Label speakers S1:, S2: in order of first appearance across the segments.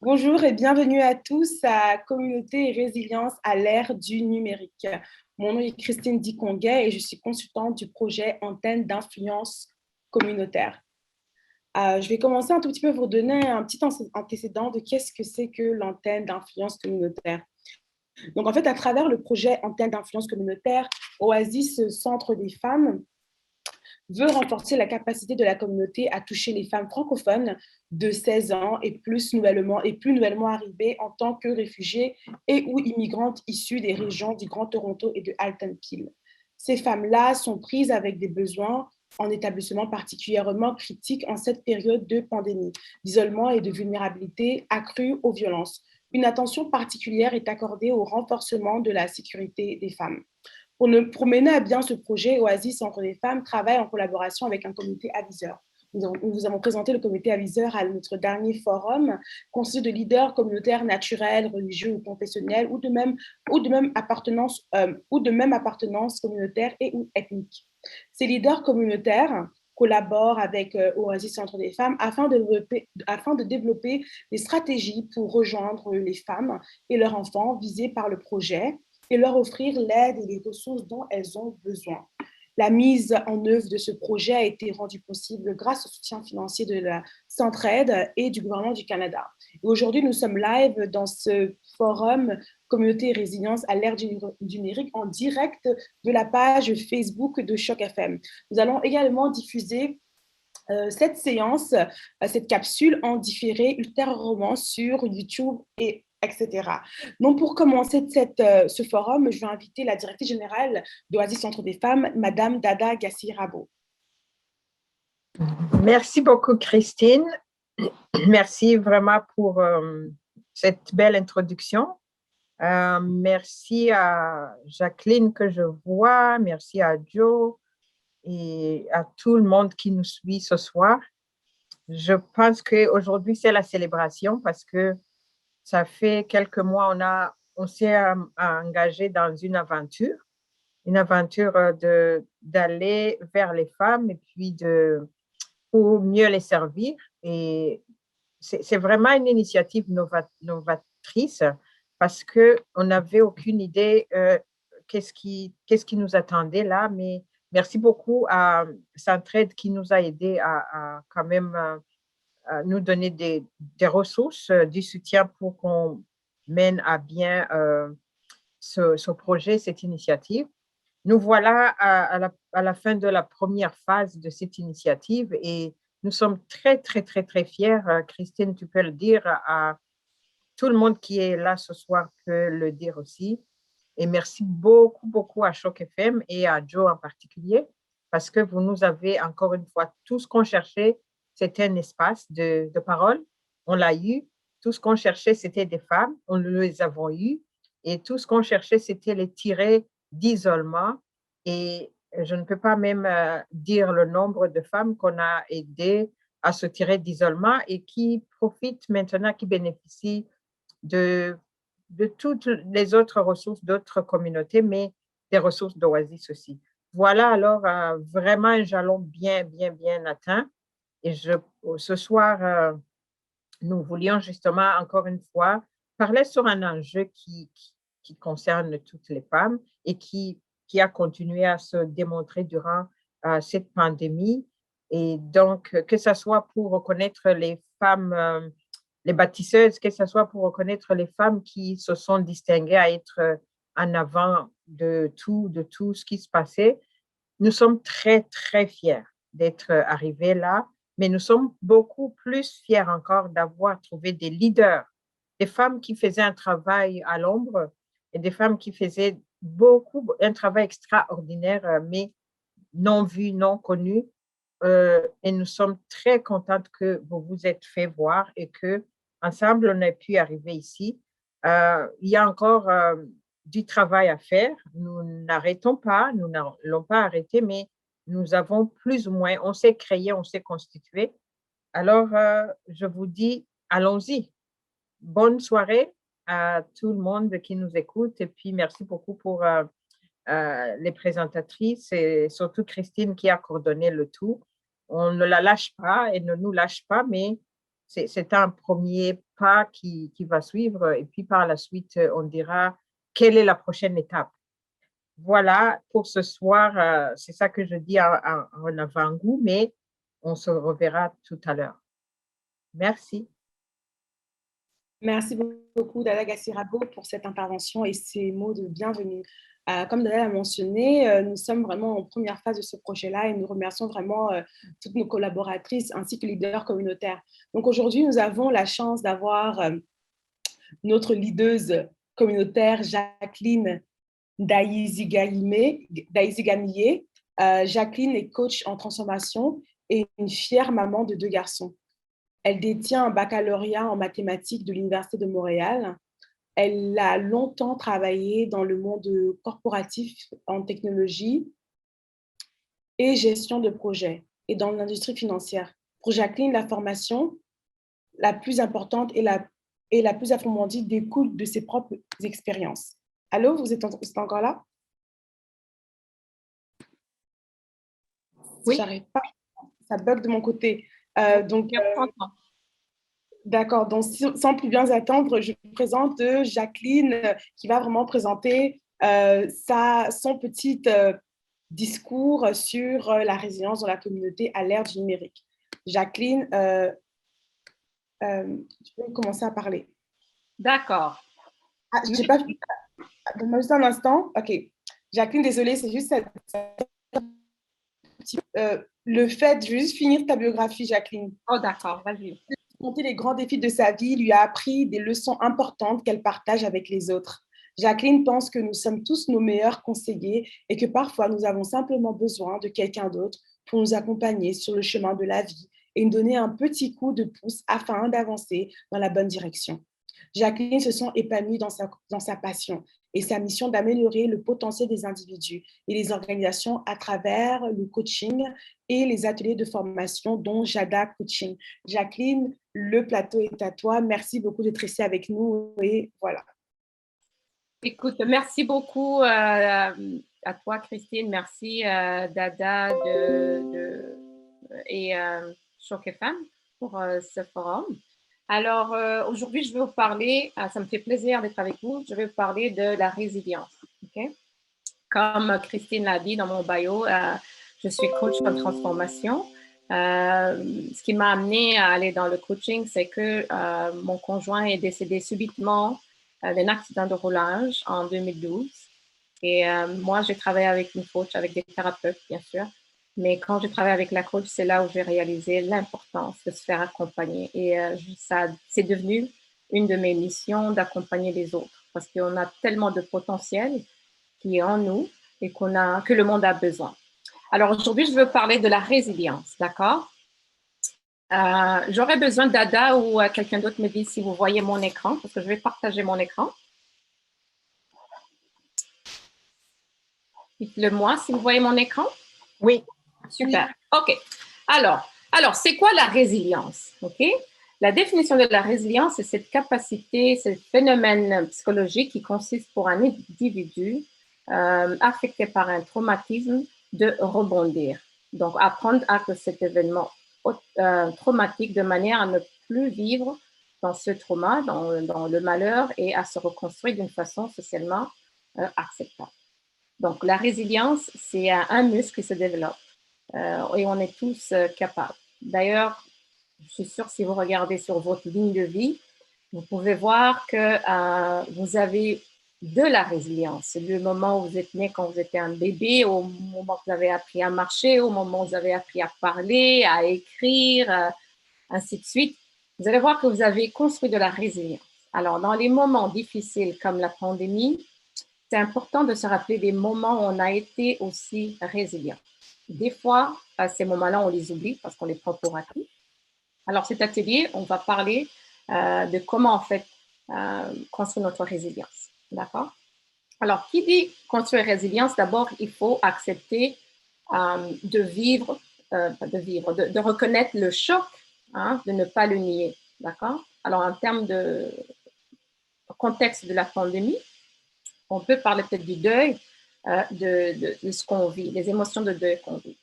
S1: Bonjour et bienvenue à tous à Communauté et Résilience à l'ère du numérique. Mon nom est Christine Diconguet et je suis consultante du projet Antenne d'influence communautaire. Je vais commencer un tout petit peu pour vous donner un petit antécédent de qu'est-ce que c'est que l'antenne d'influence communautaire. Donc en fait, à travers le projet Antenne d'influence communautaire, Oasis Centre des femmes veut renforcer la capacité de la communauté à toucher les femmes francophones de 16 ans et plus nouvellement arrivées en tant que réfugiées et ou immigrantes issues des régions du Grand Toronto et de Halton Peel. Ces femmes-là sont prises avec des besoins en établissement particulièrement critiques en cette période de pandémie, d'isolement et de vulnérabilité accrue aux violences. Une attention particulière est accordée au renforcement de la sécurité des femmes. Pour mener à bien ce projet, Oasis Centre des femmes travaille en collaboration avec un comité aviseur. Nous vous avons présenté le comité aviseur à notre dernier forum, constitué de leaders communautaires naturels, religieux ou confessionnels, ou de même appartenance communautaire et ou ethnique. Ces leaders communautaires collaborent avec Oasis Centre des femmes afin de développer des stratégies pour rejoindre les femmes et leurs enfants visés par le projet et leur offrir l'aide et les ressources dont elles ont besoin. La mise en œuvre de ce projet a été rendue possible grâce au soutien financier de la Centraide et du gouvernement du Canada. Aujourd'hui, nous sommes live dans ce forum Communauté et Résilience à l'ère du numérique en direct de la page Facebook de Choc FM. Nous allons également diffuser cette séance, cette capsule en différé ultérieurement sur YouTube et etc. Donc, pour commencer ce forum, je vais inviter la directrice générale d'Oasis Centre des femmes, Madame Dada Gassi-Rabo.
S2: Merci beaucoup, Christine. Merci vraiment pour cette belle introduction. Merci à Jacqueline que je vois, merci à Joe et à tout le monde qui nous suit ce soir. Je pense qu'aujourd'hui, c'est la célébration parce que ça fait quelques mois, on s'est engagé dans une aventure d'aller vers les femmes et puis pour mieux les servir. Et c'est vraiment une initiative novatrice parce qu'on n'avait aucune idée qu'est-ce qui nous attendait là, mais merci beaucoup à Centraide qui nous a aidés à quand même nous donner des ressources, du soutien pour qu'on mène à bien ce projet, cette initiative. Nous voilà à la fin de la première phase de cette initiative et nous sommes très, très, très, très fiers. Christine, tu peux le dire, à tout le monde qui est là ce soir peut le dire aussi. Et merci beaucoup, beaucoup à Choc FM et à Joe en particulier, parce que vous nous avez encore une fois tout ce qu'on cherchait, c'était un espace de parole. On l'a eu. Tout ce qu'on cherchait, c'était des femmes. On les avons eues. Et tout ce qu'on cherchait, c'était les tirer d'isolement. Et je ne peux pas même dire le nombre de femmes qu'on a aidées à se tirer d'isolement et qui profitent maintenant, qui bénéficient de toutes les autres ressources d'autres communautés, mais des ressources d'Oasis aussi. Voilà alors vraiment un jalon bien, bien, bien atteint. Et ce soir, nous voulions justement, encore une fois, parler sur un enjeu qui concerne toutes les femmes et qui a continué à se démontrer durant cette pandémie. Et donc, que ce soit pour reconnaître les femmes, les bâtisseuses, que ce soit pour reconnaître les femmes qui se sont distinguées à être en avant de tout ce qui se passait. Nous sommes très, très fiers d'être arrivés là, mais nous sommes beaucoup plus fiers encore d'avoir trouvé des leaders, des femmes qui faisaient un travail à l'ombre et des femmes qui faisaient un travail extraordinaire, mais non vu, non connu. Et nous sommes très contentes que vous vous êtes fait voir et que ensemble on a pu arriver ici. Il y a encore du travail à faire. Nous n'arrêtons pas, nous n'allons pas arrêter, mais nous avons plus ou moins, on s'est créé, on s'est constitué. Alors, je vous dis, allons-y. Bonne soirée à tout le monde qui nous écoute et puis merci beaucoup pour les présentatrices et surtout Christine qui a coordonné le tout. On ne la lâche pas et ne nous lâche pas, mais c'est un premier pas qui va suivre. Et puis par la suite, on dira quelle est la prochaine étape. Voilà pour ce soir. C'est ça que je dis en avant-goût, mais on se reverra tout à l'heure. Merci.
S1: Merci beaucoup, Dada Gassirabo, pour cette intervention et ces mots de bienvenue. Comme Dada l'a mentionné, nous sommes vraiment en première phase de ce projet-là et nous remercions vraiment toutes nos collaboratrices ainsi que les leaders communautaires. Donc aujourd'hui, nous avons la chance d'avoir notre leaduse communautaire, Jacqueline Daïzigamie. Jacqueline est coach en transformation et une fière maman de 2 garçons. Elle détient un baccalauréat en mathématiques de l'Université de Montréal. Elle a longtemps travaillé dans le monde corporatif en technologie et gestion de projets et dans l'industrie financière. Pour Jacqueline, la formation la plus importante et la plus approfondie découle de ses propres expériences. Allô, vous êtes encore là?
S3: Oui.
S1: J'arrive pas, ça bug de mon côté. D'accord, donc sans plus bien attendre, je vous présente Jacqueline qui va vraiment présenter son petit discours sur la résilience dans la communauté à l'ère du numérique. Jacqueline, tu peux commencer à parler.
S3: D'accord.
S1: J'ai pas vu. Donne-moi juste un instant. OK. Jacqueline, désolée, c'est juste le fait de juste finir ta biographie, Jacqueline.
S3: Oh, d'accord, vas-y.
S1: Affronter les grands défis de sa vie lui a appris des leçons importantes qu'elle partage avec les autres. Jacqueline pense que nous sommes tous nos meilleurs conseillers et que parfois nous avons simplement besoin de quelqu'un d'autre pour nous accompagner sur le chemin de la vie et nous donner un petit coup de pouce afin d'avancer dans la bonne direction. Jacqueline se sent épanouie dans sa passion et sa mission d'améliorer le potentiel des individus et les organisations à travers le coaching et les ateliers de formation, dont Jada Coaching. Jacqueline, le plateau est à toi. Merci beaucoup d'être ici avec nous et voilà.
S3: Écoute, merci beaucoup à toi, Christine. Merci Dada et Choc FM pour ce forum. Alors, aujourd'hui, je vais vous parler, ça me fait plaisir d'être avec vous, je vais vous parler de la résilience. Okay? Comme Christine l'a dit dans mon bio, je suis coach en transformation. Ce qui m'a amené à aller dans le coaching, c'est que mon conjoint est décédé subitement d'un accident de roulage en 2012. Et moi, j'ai travaillé avec une coach, avec des thérapeutes, bien sûr. Mais quand j'ai travaillé avec la coach, c'est là où j'ai réalisé l'importance de se faire accompagner. Et ça, c'est devenu une de mes missions d'accompagner les autres parce qu'on a tellement de potentiel qui est en nous et que le monde a besoin. Alors aujourd'hui, je veux parler de la résilience, d'accord? J'aurais besoin d'Ada ou quelqu'un d'autre me dit si vous voyez mon écran, parce que je vais partager mon écran. Dites-le moi si vous voyez mon écran.
S2: Oui.
S3: Super. OK. Alors, c'est quoi la résilience? OK? La définition de la résilience, c'est cette capacité, ce phénomène psychologique qui consiste pour un individu affecté par un traumatisme de rebondir. Donc, apprendre à que cet événement traumatique de manière à ne plus vivre dans ce trauma, dans le malheur et à se reconstruire d'une façon socialement acceptable. Donc, la résilience, c'est un muscle qui se développe et on est tous capables. D'ailleurs, je suis sûre, si vous regardez sur votre ligne de vie, vous pouvez voir que vous avez de la résilience. C'est le moment où vous êtes né quand vous étiez un bébé, au moment où vous avez appris à marcher, au moment où vous avez appris à parler, à écrire, ainsi de suite. Vous allez voir que vous avez construit de la résilience. Alors, dans les moments difficiles comme la pandémie, c'est important de se rappeler des moments où on a été aussi résilient. Des fois, ces moments-là, on les oublie parce qu'on les prend pour acquis. Alors, cet atelier, on va parler de comment, en fait, construire notre résilience. D'accord? Alors, qui dit construire résilience, d'abord, il faut accepter de reconnaître le choc, de ne pas le nier. D'accord? Alors, en termes de contexte de la pandémie, on peut parler peut-être du deuil de ce qu'on vit, les émotions de deuil qu'on vit.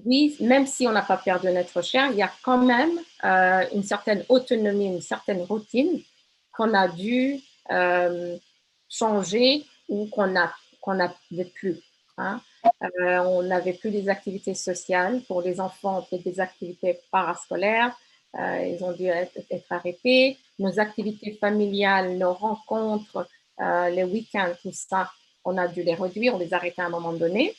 S3: oui, même si on n'a pas perdu un être cher, il y a quand même une certaine autonomie, une certaine routine qu'on a dû changer ou qu'on n'avait plus. Hein. On n'avait plus des activités sociales. Pour les enfants, on fait des activités parascolaires. Ils ont dû être arrêtés. Nos activités familiales, nos rencontres, les week-ends, tout ça, on a dû les réduire, on les a arrêtés à un moment donné.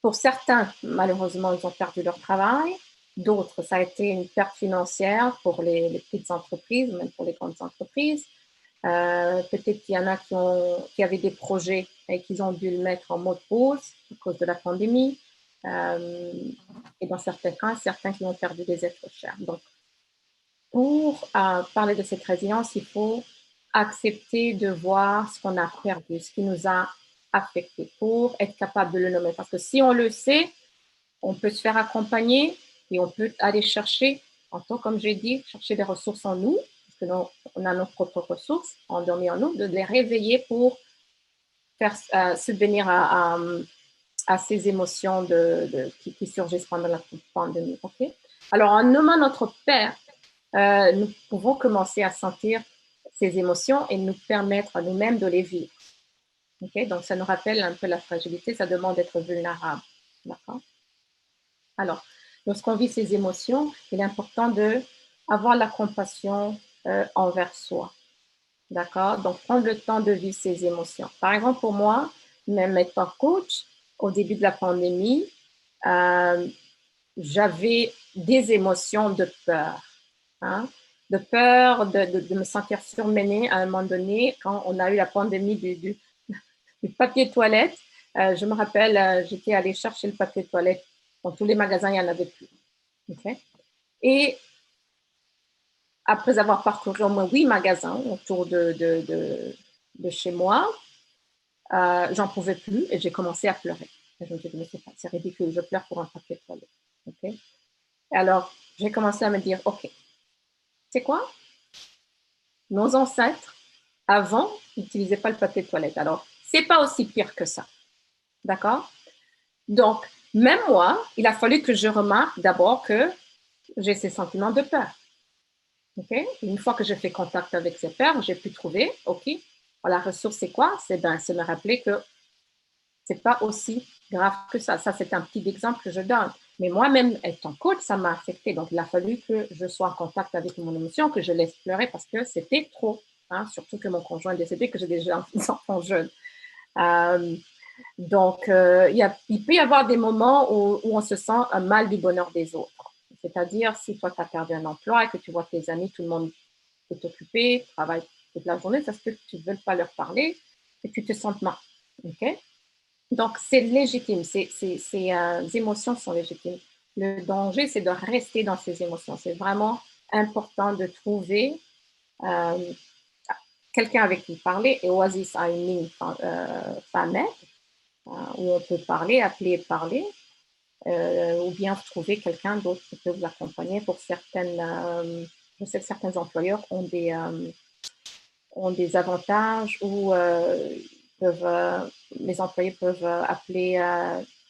S3: Pour certains, malheureusement, ils ont perdu leur travail. D'autres, ça a été une perte financière pour les petites entreprises, même pour les grandes entreprises. Peut-être qu'il y en a qui avaient des projets et qu'ils ont dû le mettre en mode pause à cause de la pandémie. Et dans certains cas, certains qui ont perdu des êtres chers. Donc, pour parler de cette résilience, il faut accepter de voir ce qu'on a perdu, ce qui nous a affecté pour être capable de le nommer. Parce que si on le sait, on peut se faire accompagner et on peut aller chercher, en tant comme j'ai dit, chercher des ressources en nous, parce que on a nos propres ressources endormies en nous, de les réveiller pour faire subvenir à ces émotions qui surgissent pendant la pandémie. Okay? Alors, en nommant notre Père, nous pouvons commencer à sentir ces émotions et nous permettre à nous-mêmes de les vivre. Okay? Donc, ça nous rappelle un peu la fragilité, ça demande d'être vulnérable. D'accord? Alors, lorsqu'on vit ces émotions, il est important d'avoir la compassion envers soi. D'accord? Donc, prendre le temps de vivre ces émotions. Par exemple, pour moi, même étant coach, au début de la pandémie, j'avais des émotions de peur. Hein? De peur de me sentir surmenée à un moment donné quand on a eu la pandémie du papier toilette. Je me rappelle, j'étais allée chercher le papier toilette. Dans tous les magasins, il n'y en avait plus. Okay? Et après avoir parcouru au moins 8 magasins autour de chez moi, j'en pouvais plus et j'ai commencé à pleurer. Et je me suis dit, mais c'est ridicule, je pleure pour un papier de toilette. Okay? Et alors, j'ai commencé à me dire, OK, c'est quoi? Nos ancêtres, avant, n'utilisaient pas le papier de toilette. Alors, c'est pas aussi pire que ça. D'accord? Donc, même moi, il a fallu que je remarque d'abord que j'ai ces sentiments de peur. Okay? Une fois que j'ai fait contact avec ces peurs, j'ai pu trouver, OK, la ressource, c'est quoi? C'est me rappeler que c'est pas aussi grave que ça. Ça, c'est un petit exemple que je donne. Mais moi-même, étant coach, ça m'a affecté. Donc, il a fallu que je sois en contact avec mon émotion, que je laisse pleurer parce que c'était trop. Hein? Surtout que mon conjoint est décédé, que j'ai déjà des enfants jeunes. Donc, il peut y avoir des moments où on se sent mal du bonheur des autres. C'est-à-dire, si toi, tu as perdu un emploi et que tu vois tes amis, tout le monde est occupé, travaille toute la journée, ça se peut que tu ne veuilles pas leur parler et que tu te sentes mal. Okay? Donc, c'est légitime. Ces émotions sont légitimes. Le danger, c'est de rester dans ces émotions. C'est vraiment important de trouver quelqu'un avec qui parler. Et Oasis a une ligne FAMED où on peut parler, appeler et parler. Ou bien trouver quelqu'un d'autre qui peut vous accompagner pour je sais que certains employeurs ont des avantages où les employés peuvent appeler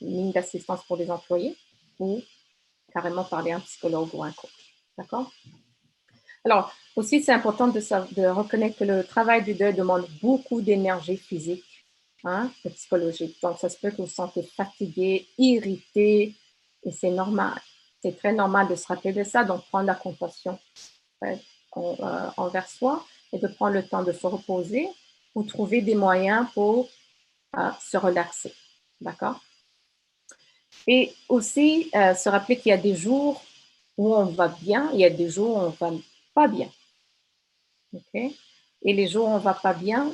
S3: une ligne d'assistance pour les employés ou carrément parler à un psychologue ou un coach. D'accord? Alors, aussi, c'est important de reconnaître que le travail du deuil demande beaucoup d'énergie physique et psychologique. Donc, ça se peut que vous vous sentez fatigué, irrité, et c'est normal. C'est très normal de se rappeler de ça, donc prendre la compassion envers soi et de prendre le temps de se reposer ou trouver des moyens pour se relaxer. D'accord? Et aussi, se rappeler qu'il y a des jours où on va bien, il y a des jours où on ne va pas bien. Okay? Et les jours où on ne va pas bien,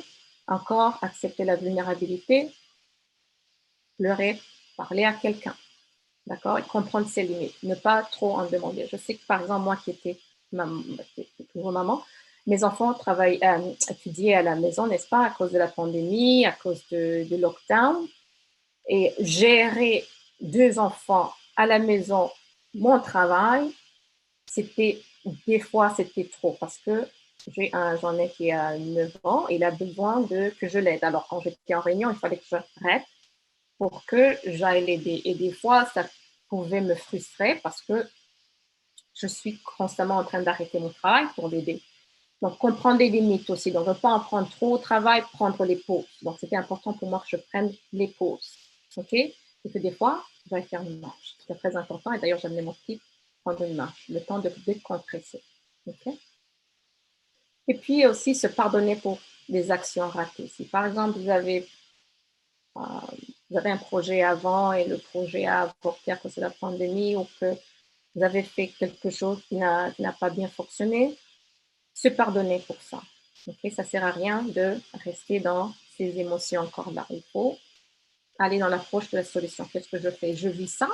S3: encore accepter la vulnérabilité, pleurer, parler à quelqu'un, d'accord, et comprendre ses limites, ne pas trop en demander. Je sais que par exemple, moi qui étais toujours maman, mes enfants étudiaient à la maison, n'est-ce pas, à cause de la pandémie, à cause du lockdown, et gérer 2 enfants à la maison, mon travail, des fois, c'était trop parce que j'en ai qui a 9 ans, il a besoin que je l'aide. Alors, quand j'étais en réunion, il fallait que je reste pour que j'aille l'aider. Et des fois, pouvait me frustrer parce que je suis constamment en train d'arrêter mon travail pour l'aider. Donc, comprendre les limites aussi. Donc, ne pas en prendre trop au travail, prendre les pauses. Donc, c'était important pour moi que je prenne les pauses. OK? Et que des fois, je vais faire une marche. C'était très important. Et d'ailleurs, j'amenais mon petit prendre une marche, le temps de décompresser. OK? Et puis aussi, se pardonner pour des actions ratées. Si, par exemple, vous avez un projet avant et le projet a avorté à cause de la pandémie ou que vous avez fait quelque chose qui n'a pas bien fonctionné, se pardonner pour ça. Okay? Ça ne sert à rien de rester dans ces émotions encore là. Il faut aller dans l'approche de la solution. Qu'est-ce que je fais? Je vis ça.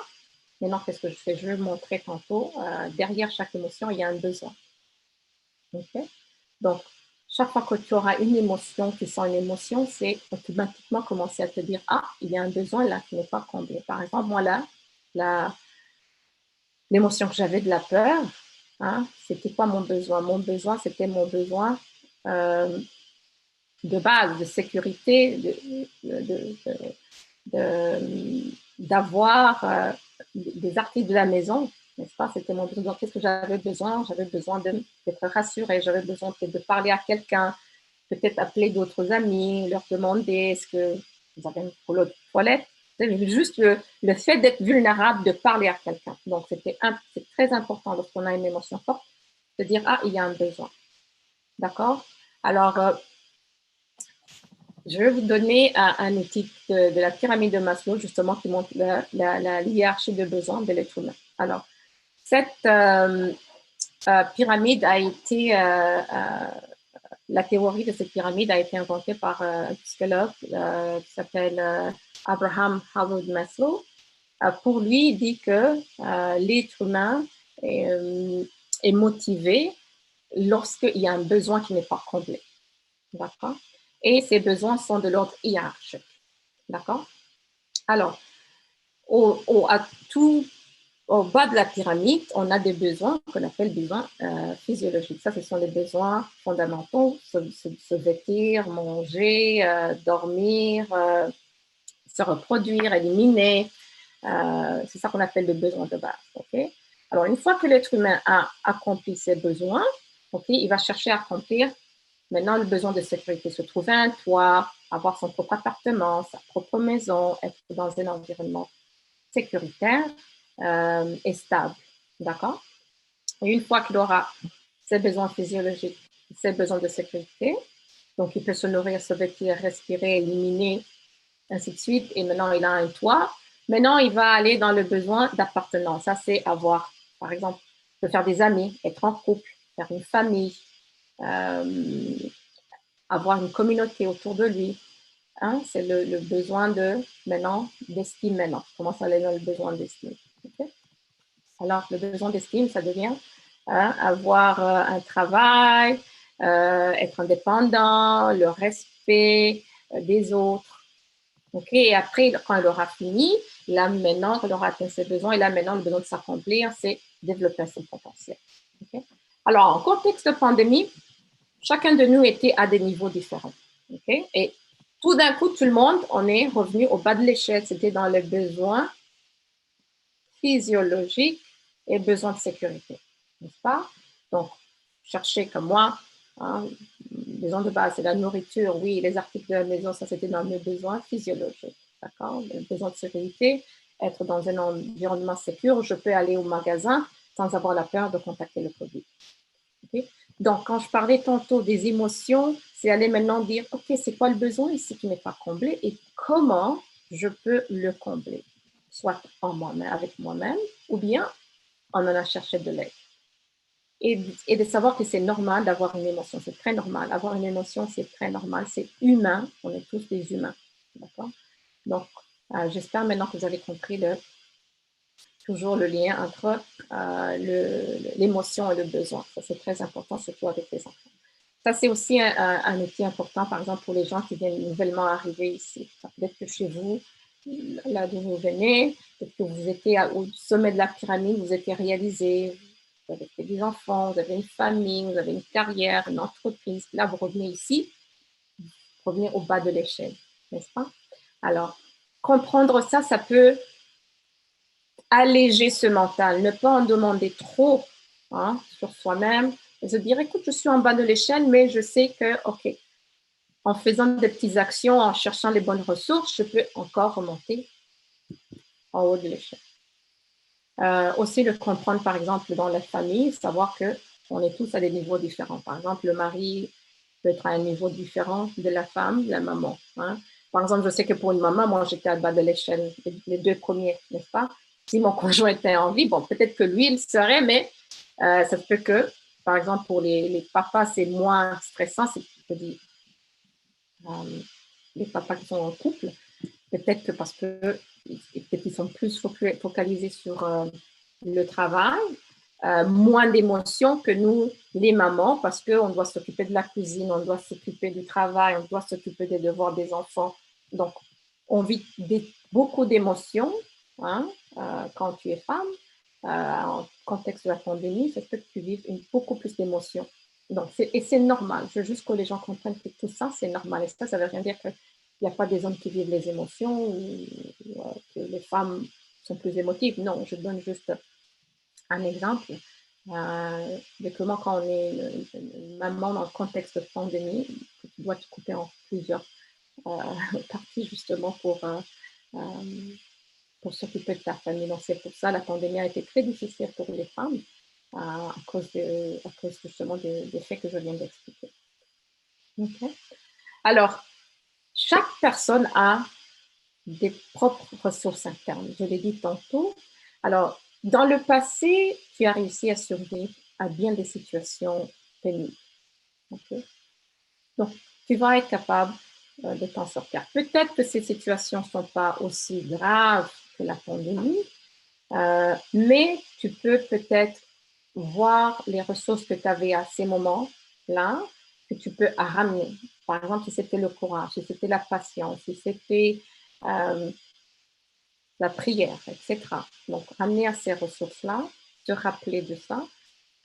S3: Maintenant, qu'est-ce que je fais? Je vais montrer tantôt. Derrière chaque émotion, il y a un besoin. Okay? Donc, chaque fois que tu auras une émotion, tu sens une émotion, c'est automatiquement commencer à te dire, ah, il y a un besoin là qui n'est pas comblé. Par exemple, moi là, l'émotion que j'avais de la peur, hein, c'était quoi mon besoin? Mon besoin, c'était mon besoin de base, de sécurité, d'avoir des articles de la maison, n'est-ce pas? C'était mon besoin. Qu'est-ce que j'avais besoin? J'avais besoin d'être rassurée, j'avais besoin de parler à quelqu'un, peut-être appeler d'autres amis, leur demander est-ce que vous avez une toilette? C'est juste le fait d'être vulnérable, de parler à quelqu'un. Donc, c'est très important lorsqu'on a une émotion forte de dire, ah, il y a un besoin. D'accord? Alors, je vais vous donner un outil de la pyramide de Maslow, justement, qui montre la hiérarchie de besoins de l'être humain. Alors, cette pyramide a été, la théorie de cette pyramide a été inventée par un psychologue qui s'appelle Abraham Howard Maslow. Pour lui, il dit que l'être humain est motivé lorsqu'il y a un besoin qui n'est pas comblé. D'accord? Et ces besoins sont de l'ordre hiérarchique. D'accord? Alors, au bas de la pyramide, on a des besoins qu'on appelle besoins physiologiques. Ça, ce sont les besoins fondamentaux, se vêtir, manger, dormir, se reproduire, éliminer. C'est ça qu'on appelle le besoin de base. Okay? Alors, une fois que l'être humain a accompli ses besoins, okay, il va chercher à accomplir maintenant le besoin de sécurité, se trouver un toit, avoir son propre appartement, sa propre maison, être dans un environnement sécuritaire et stable. D'accord? Et une fois qu'il aura ses besoins physiologiques, ses besoins de sécurité, donc il peut se nourrir, se vêtir, respirer, éliminer, ainsi de suite, et maintenant il a un toit. Maintenant, il va aller dans le besoin d'appartenance. Ça, c'est avoir, par exemple, de faire des amis, être en couple, faire une famille, avoir une communauté autour de lui. Hein? C'est le besoin d'estime maintenant. Je commence à aller dans le besoin d'estime. Okay? Alors, le besoin d'estime, ça devient avoir un travail, être indépendant, le respect des autres. Okay? Et après, quand il aura fini, là maintenant, quand il aura atteint ses besoins, et là maintenant, le besoin de s'accomplir, c'est développer son potentiel. Okay? Alors, en contexte de pandémie, chacun de nous était à des niveaux différents. Okay? Et tout d'un coup, tout le monde, on est revenu au bas de l'échelle. C'était dans les besoins physiologiques et besoins de sécurité. N'est-ce pas? Donc, chercher comme moi, hein, besoins de base, c'est la nourriture, oui, les articles de la maison, ça c'était dans mes besoins physiologiques. D'accord? Les besoins de sécurité, être dans un environnement sécur, je peux aller au magasin sans avoir la peur de contacter le produit. Okay? Donc, quand je parlais tantôt des émotions, c'est aller maintenant dire, OK, c'est quoi le besoin ici qui n'est pas comblé et comment je peux le combler, soit en moi-même, avec moi-même, ou bien en allant chercher de l'aide. Et de savoir que c'est normal d'avoir une émotion, c'est très normal. Avoir une émotion, c'est très normal, c'est humain, on est tous des humains. D'accord? Donc, j'espère maintenant que vous avez compris toujours le lien entre l'émotion et le besoin. Ça, c'est très important, surtout avec les enfants. Ça, c'est aussi un outil important, par exemple, pour les gens qui viennent nouvellement arriver ici. Peut-être que chez vous, là d'où vous venez, peut-être que vous étiez au sommet de la pyramide, vous étiez réalisé, vous avez fait des enfants, vous avez une famille, vous avez une carrière, une entreprise. Là, vous revenez ici, vous revenez au bas de l'échelle, n'est-ce pas? Alors, comprendre ça, ça peut alléger ce mental, ne pas en demander trop sur soi-même, et se dire, écoute, je suis en bas de l'échelle, mais je sais que, OK, en faisant des petites actions, en cherchant les bonnes ressources, je peux encore remonter en haut de l'échelle. Aussi le comprendre, par exemple, dans la famille, savoir qu'on est tous à des niveaux différents. Par exemple, le mari peut être à un niveau différent de la femme, de la maman. Par exemple, je sais que pour une maman, moi, j'étais à bas de l'échelle, les 2 premiers, n'est-ce pas? Si mon conjoint était en vie, bon, peut-être que lui, il serait, mais ça se peut que, par exemple, pour les papas, c'est moins stressant, je dis, les papas qui sont en couple, peut-être que parce que peut-être qu'ils sont plus focalisés sur le travail, moins d'émotions que nous, les mamans, parce qu'on doit s'occuper de la cuisine, on doit s'occuper du travail, on doit s'occuper des devoirs des enfants. Donc, on vit beaucoup d'émotions quand tu es femme. En contexte de la pandémie, c'est que tu vives beaucoup plus d'émotions. Donc, et c'est normal. Je veux juste que les gens comprennent que tout ça, c'est normal. Et ça ne veut rien dire qu'il n'y a pas des hommes qui vivent les émotions ou que les femmes sont plus émotives. Non, je donne juste un exemple de comment quand on est une maman dans le contexte de pandémie, tu dois te couper en plusieurs parties justement pour s'occuper de ta famille. Donc c'est pour ça la pandémie a été très difficile pour les femmes à cause justement des faits que je viens d'expliquer. Okay. Alors, chaque personne a des propres ressources internes. Je l'ai dit tantôt. Alors, dans le passé, tu as réussi à survivre à bien des situations pénibles. Okay? Donc, tu vas être capable de t'en sortir. Peut-être que ces situations ne sont pas aussi graves que la pandémie, mais tu peux peut-être voir les ressources que tu avais à ces moments-là, que tu peux ramener. Par exemple, si c'était le courage, si c'était la patience, si c'était la prière, etc. Donc, ramener à ces ressources-là, te rappeler de ça,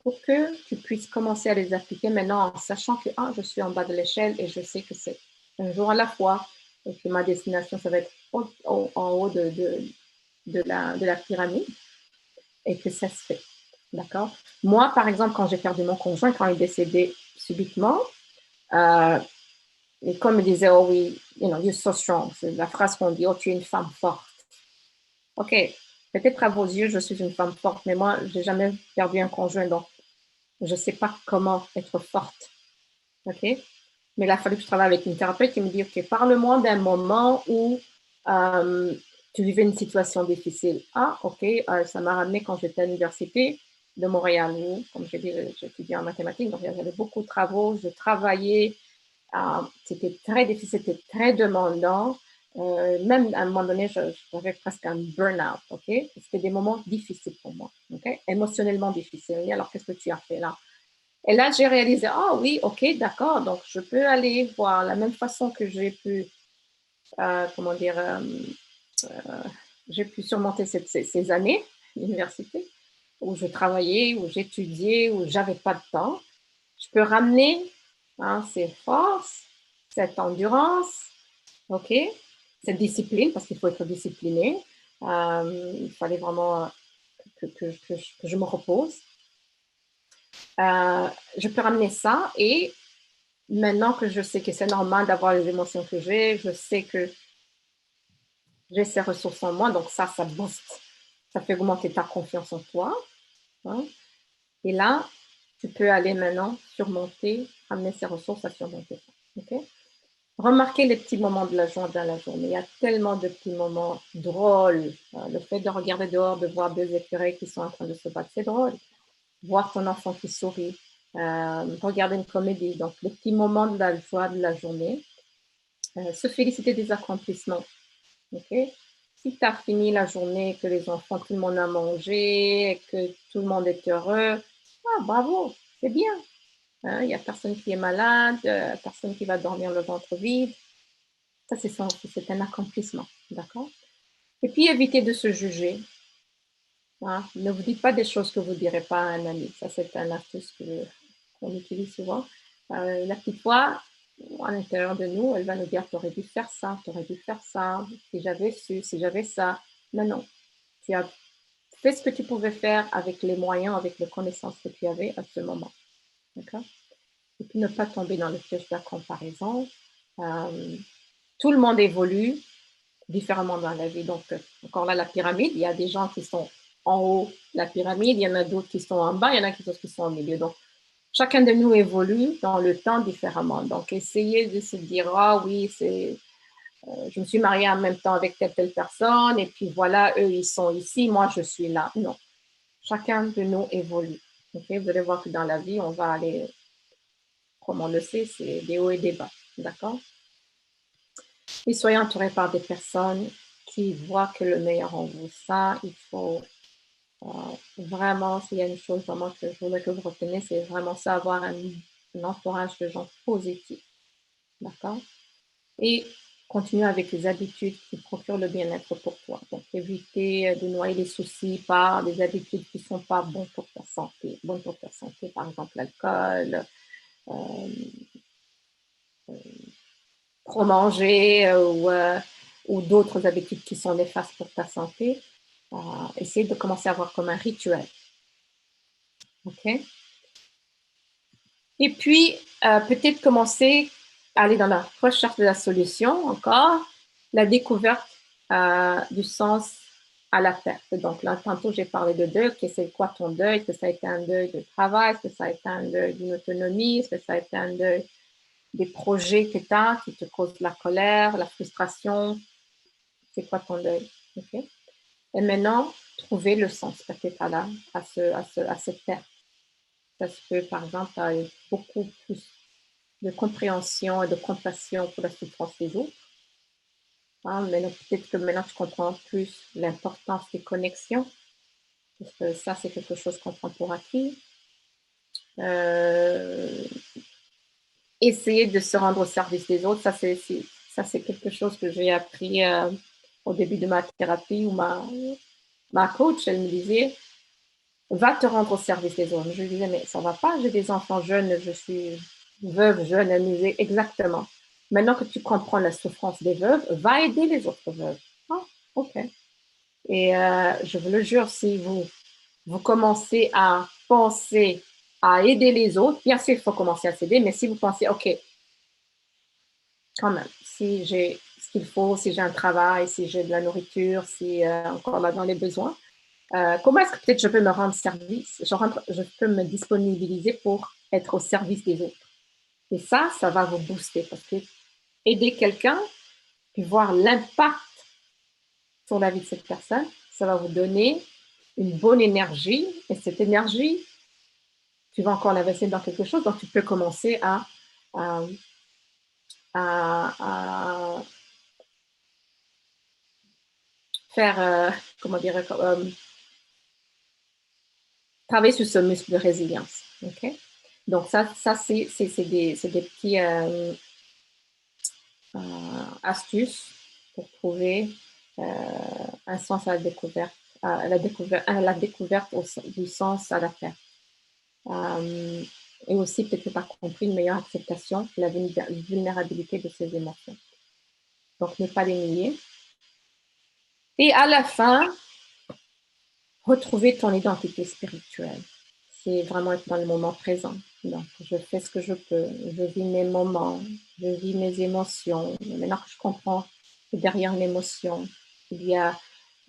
S3: pour que tu puisses commencer à les appliquer maintenant en sachant que je suis en bas de l'échelle et je sais que c'est un jour à la fois et que ma destination, ça va être en haut de la pyramide et que ça se fait. D'accord? Moi, par exemple, quand j'ai perdu mon conjoint, quand il est décédé subitement, et comme il disait, oh oui, you're so strong, c'est la phrase qu'on dit, oh, tu es une femme forte. OK, peut-être à vos yeux, je suis une femme forte, mais moi, je n'ai jamais perdu un conjoint, donc je ne sais pas comment être forte. OK? Mais il a fallu que je travaille avec une thérapeute qui me dit, OK, parle-moi d'un moment où tu vivais une situation difficile. Ah, OK, ça m'a ramené quand j'étais à l'université de Montréal, où, comme j'ai dit, j'étudiais en mathématiques, donc j'avais beaucoup de travaux, je travaillais, c'était très difficile, c'était très demandant. Même à un moment donné, j'avais presque un burn-out, OK? C'était des moments difficiles pour moi, OK? Émotionnellement difficiles. Alors, qu'est-ce que tu as fait là? Et là, j'ai réalisé, oui, OK, d'accord, donc je peux aller voir la même façon que j'ai pu, j'ai pu surmonter ces années d'université, où je travaillais, où j'étudiais, où j'avais pas de temps. Je peux ramener ces forces, cette endurance, OK, cette discipline, parce qu'il faut être discipliné. Il fallait vraiment que je me repose. Je peux ramener ça et maintenant que je sais que c'est normal d'avoir les émotions que j'ai, je sais que j'ai ces ressources en moi, donc ça booste, ça fait augmenter ta confiance en toi. Et là, tu peux aller maintenant surmonter, ramener ces ressources à surmonter ça. Okay? Remarquez les petits moments de la journée. Il y a tellement de petits moments drôles. Le fait de regarder dehors, de voir 2 écureuils qui sont en train de se battre, c'est drôle. Voir ton enfant qui sourit, regarder une comédie. Donc, les petits moments de la joie de la journée. Se féliciter des accomplissements. Okay? Si tu as fini la journée, que les enfants, tout le monde a mangé, que tout le monde est heureux, bravo, c'est bien. Il n'y a personne qui est malade, personne qui va dormir le ventre vide. Ça, c'est un accomplissement. D'accord? Et puis, évitez de se juger. Ne vous dites pas des choses que vous ne direz pas à un ami. Ça, c'est un astuce qu'on utilise souvent. La petite voix, à l'intérieur de nous, elle va nous dire, tu aurais dû faire ça, tu aurais dû faire ça, si j'avais su, si j'avais ça. Non, tu as fais ce que tu pouvais faire avec les moyens, avec les connaissances que tu avais à ce moment. D'accord? Et puis ne pas tomber dans le piège de la comparaison. Tout le monde évolue différemment dans la vie. Donc, encore là, la pyramide, il y a des gens qui sont en haut de la pyramide, il y en a d'autres qui sont en bas, il y en a d'autres qui sont au milieu. Donc, chacun de nous évolue dans le temps différemment. Donc, essayez de se dire, ah oui, je me suis mariée en même temps avec telle personne, et puis voilà, eux, ils sont ici, moi, je suis là. Non, chacun de nous évolue. Okay? Vous allez voir que dans la vie, on va aller, comme on le sait, c'est des hauts et des bas. D'accord? Et soyez entourés par des personnes qui voient que le meilleur en vous. Ça, il faut vraiment, s'il y a une chose vraiment que je voudrais que vous reteniez, c'est vraiment ça, avoir un entourage de gens positifs. D'accord? Et continuer avec les habitudes qui procurent le bien-être pour toi. Donc, éviter de noyer les soucis par des habitudes qui ne sont pas bonnes pour ta santé. Bonnes pour ta santé, par exemple l'alcool, trop manger ou d'autres habitudes qui sont néfastes pour ta santé. Essayer de commencer à avoir comme un rituel. OK? Et puis, peut-être commencer à aller dans la recherche de la solution encore, la découverte du sens à la perte. Donc là, tantôt, j'ai parlé de deuil. C'est quoi ton deuil? Est-ce que ça a été un deuil de travail? Est-ce que ça a été un deuil d'une autonomie? Est-ce que ça a été un deuil des projets que tu as qui te causent la colère, la frustration? C'est quoi ton deuil? Okay? Et maintenant, trouver le sens peut-être à cette perte. Parce que, par exemple, tu as beaucoup plus de compréhension et de compassion pour la souffrance des autres. Mais peut-être que maintenant, tu comprends plus l'importance des connexions, parce que ça, c'est quelque chose qu'on prend pour acquis. Essayer de se rendre au service des autres, ça, c'est quelque chose que j'ai appris au début de ma thérapie, où ma coach, elle me disait, va te rendre au service des autres. Je lui disais, mais ça ne va pas, j'ai des enfants jeunes, je suis veuve, jeune, elle me disait, exactement. Maintenant que tu comprends la souffrance des veuves, va aider les autres veuves. Ah, ok. Et je vous le jure, si vous commencez à penser à aider les autres, bien sûr, il faut commencer à s'aider, mais si vous pensez, ok, quand même, si j'ai ce qu'il faut, si j'ai un travail, si j'ai de la nourriture, si encore là dans les besoins, comment est-ce que peut-être je peux me rendre service, je peux me disponibiliser pour être au service des autres. Et ça va vous booster parce que aider quelqu'un, puis voir l'impact sur la vie de cette personne, ça va vous donner une bonne énergie. Et cette énergie, tu vas encore l'investir dans quelque chose, donc tu peux commencer à faire, comment dire, travailler sur ce muscle de résilience. Okay? Donc ça c'est des petits astuces pour trouver un sens à la découverte, du sens à la perte. Et aussi, peut-être pas compris, une meilleure acceptation de la vulnérabilité de ces émotions. Donc, ne pas les nier. Et à la fin, retrouver ton identité spirituelle. C'est vraiment être dans le moment présent. Donc, je fais ce que je peux, je vis mes moments, je vis mes émotions. Maintenant que je comprends que derrière l'émotion, il y a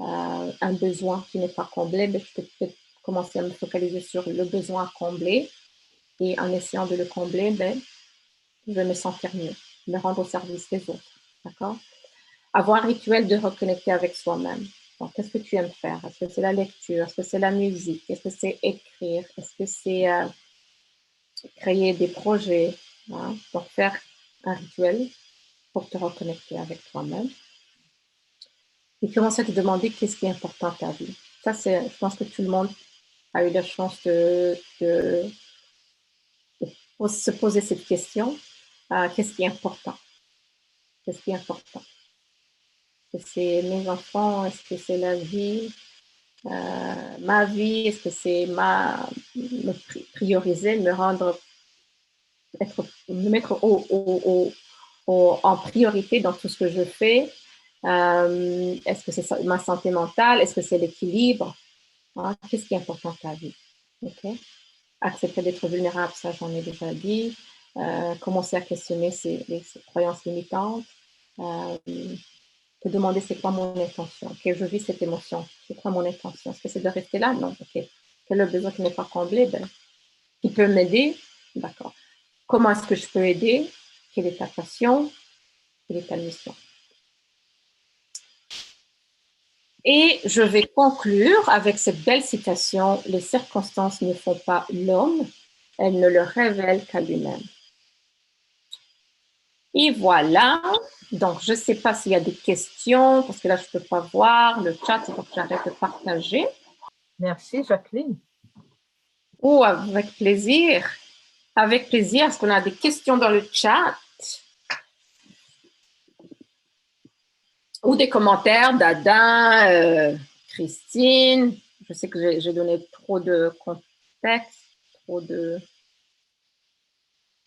S3: un besoin qui n'est pas comblé, mais je peux peut-être commencer à me focaliser sur le besoin à combler. Et en essayant de le combler, je vais me sentir mieux, me rendre au service des autres. D'accord? Avoir un rituel de reconnecter avec soi-même. Donc, qu'est-ce que tu aimes faire? Est-ce que c'est la lecture? Est-ce que c'est la musique? Est-ce que c'est écrire? Est-ce que c'est créer des projets? Hein? Donc, faire un rituel pour te reconnecter avec toi-même. Et commencer à te demander qu'est-ce qui est important dans ta vie. Ça, je pense que tout le monde a eu la chance de se poser cette question. Qu'est-ce qui est important? Qu'est-ce qui est important? Est-ce que c'est mes enfants? Est-ce que c'est la vie? Ma vie? Est-ce que c'est me prioriser, me mettre en priorité dans tout ce que je fais? Est-ce que c'est ma santé mentale? Est-ce que c'est l'équilibre? Hein? Qu'est-ce qui est important dans ta vie? OK? Accepter d'être vulnérable, ça j'en ai déjà dit. Commencer à questionner ses croyances limitantes. Te demander c'est quoi mon intention. OK, je vis cette émotion. C'est quoi mon intention? Est-ce que c'est de rester là? Non. OK. Quel est le besoin qui n'est pas comblé? Ben, il peut m'aider? D'accord. Comment est-ce que je peux aider? Quelle est ta passion? Quelle est ta mission? Et je vais conclure avec cette belle citation: les circonstances ne font pas l'homme, elles ne le révèlent qu'à lui-même. Et voilà. Donc, je ne sais pas s'il y a des questions, parce que là, je ne peux pas voir le chat, il faut que j'arrête de partager.
S2: Merci, Jacqueline.
S3: Oh, avec plaisir. Avec plaisir. Est-ce qu'on a des questions dans le chat? Ou des commentaires d'Ada, Christine. Je sais que j'ai donné trop de contexte, trop de...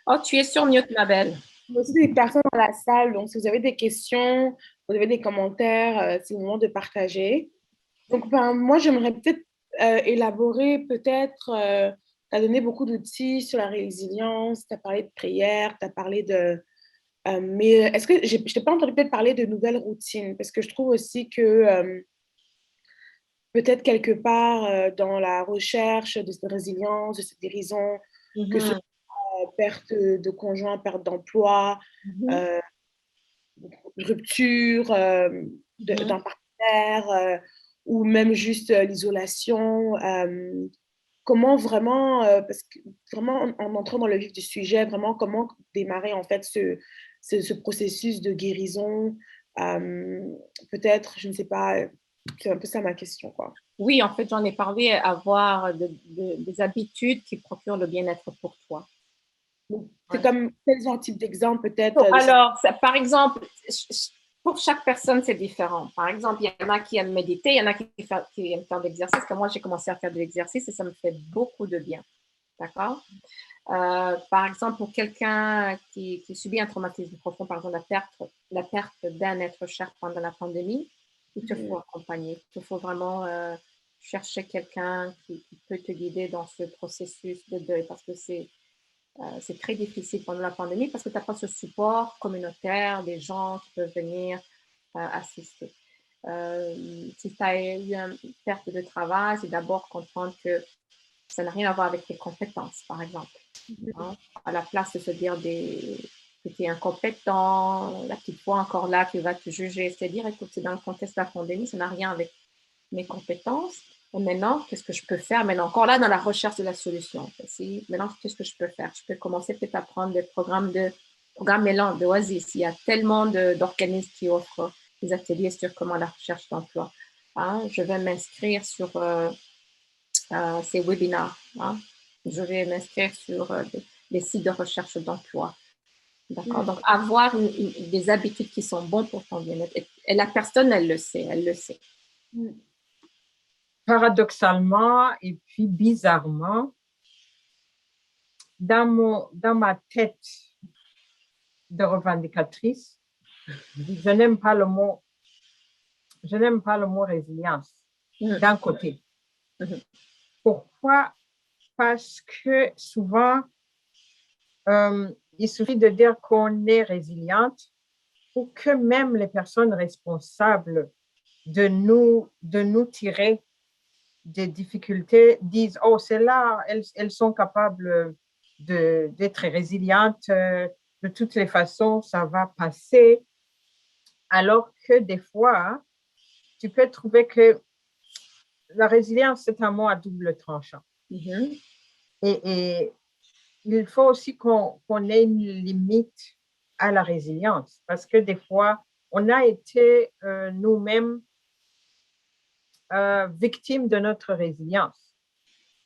S3: Oh, tu es sur mute, ma belle.
S1: Il y a aussi des personnes dans la salle, donc si vous avez des questions, vous avez des commentaires, c'est le moment de partager. Donc, ben, moi, j'aimerais peut-être élaborer, peut-être, tu as donné beaucoup d'outils sur la résilience, tu as parlé de prière, tu as parlé de... mais est-ce que je t'ai pas entendu peut-être parler de nouvelles routines? Parce que je trouve aussi que peut-être quelque part dans la recherche de cette résilience, de cette guérison, que ce soit perte de conjoint, perte d'emploi, euh, rupture d'un partenaire ou même juste l'isolation. Comment vraiment, parce que vraiment en entrant dans le vif du sujet, vraiment comment démarrer en fait ce processus de guérison. euh, Peut-être, je ne sais pas, c'est un peu ça ma question, quoi.
S3: Oui, en fait, j'en ai parlé, avoir des habitudes qui procurent le bien-être pour toi.
S1: C'est comme quel type d'exemple peut-être
S3: Alors, par exemple, pour chaque personne, c'est différent. Par exemple, il y en a qui aiment méditer, il y en a qui aiment faire de l'exercice. Comme moi, j'ai commencé à faire de l'exercice et ça me fait beaucoup de bien. D'accord? Par exemple, pour quelqu'un qui subit un traumatisme profond, par exemple la perte d'un être cher pendant la pandémie, il te faut accompagner. Il te faut vraiment chercher quelqu'un qui peut te guider dans ce processus de deuil parce que c'est très difficile pendant la pandémie parce que tu n'as pas ce support communautaire, des gens qui peuvent venir assister. Si tu as eu une perte de travail, c'est d'abord comprendre que ça n'a rien à voir avec tes compétences, par exemple. Hein? À la place de se dire que tu es incompétent, la petite voix encore là qui va te juger, c'est-à-dire, écoute, c'est dans le contexte de la pandémie, ça n'a rien avec mes compétences. Et maintenant, qu'est-ce que je peux faire? Maintenant, encore là, dans la recherche de la solution. Maintenant, qu'est-ce que je peux faire? Je peux commencer peut-être à prendre des programmes Élan, de Oasis. Il y a tellement d'organismes qui offrent des ateliers sur comment la recherche d'emploi. Hein? Je vais m'inscrire sur ces webinaires. Hein? Je vais m'inscrire sur les sites de recherche d'emploi. D'accord? Donc, avoir des habitudes qui sont bonnes pour ton bien-être. Et la personne, elle le sait, elle le sait.
S2: Paradoxalement et puis bizarrement, dans ma tête de revendicatrice, je n'aime pas le mot résilience d'un côté. Pourquoi? Parce que souvent, il suffit de dire qu'on est résiliente pour que même les personnes responsables de nous tirer des difficultés disent, oh, c'est là, elles sont capables d'être résilientes, de toutes les façons, ça va passer. Alors que des fois, tu peux trouver que la résilience, c'est un mot à double tranchant. Et il faut aussi qu'on ait une limite à la résilience, parce que des fois, on a été nous-mêmes victimes de notre résilience,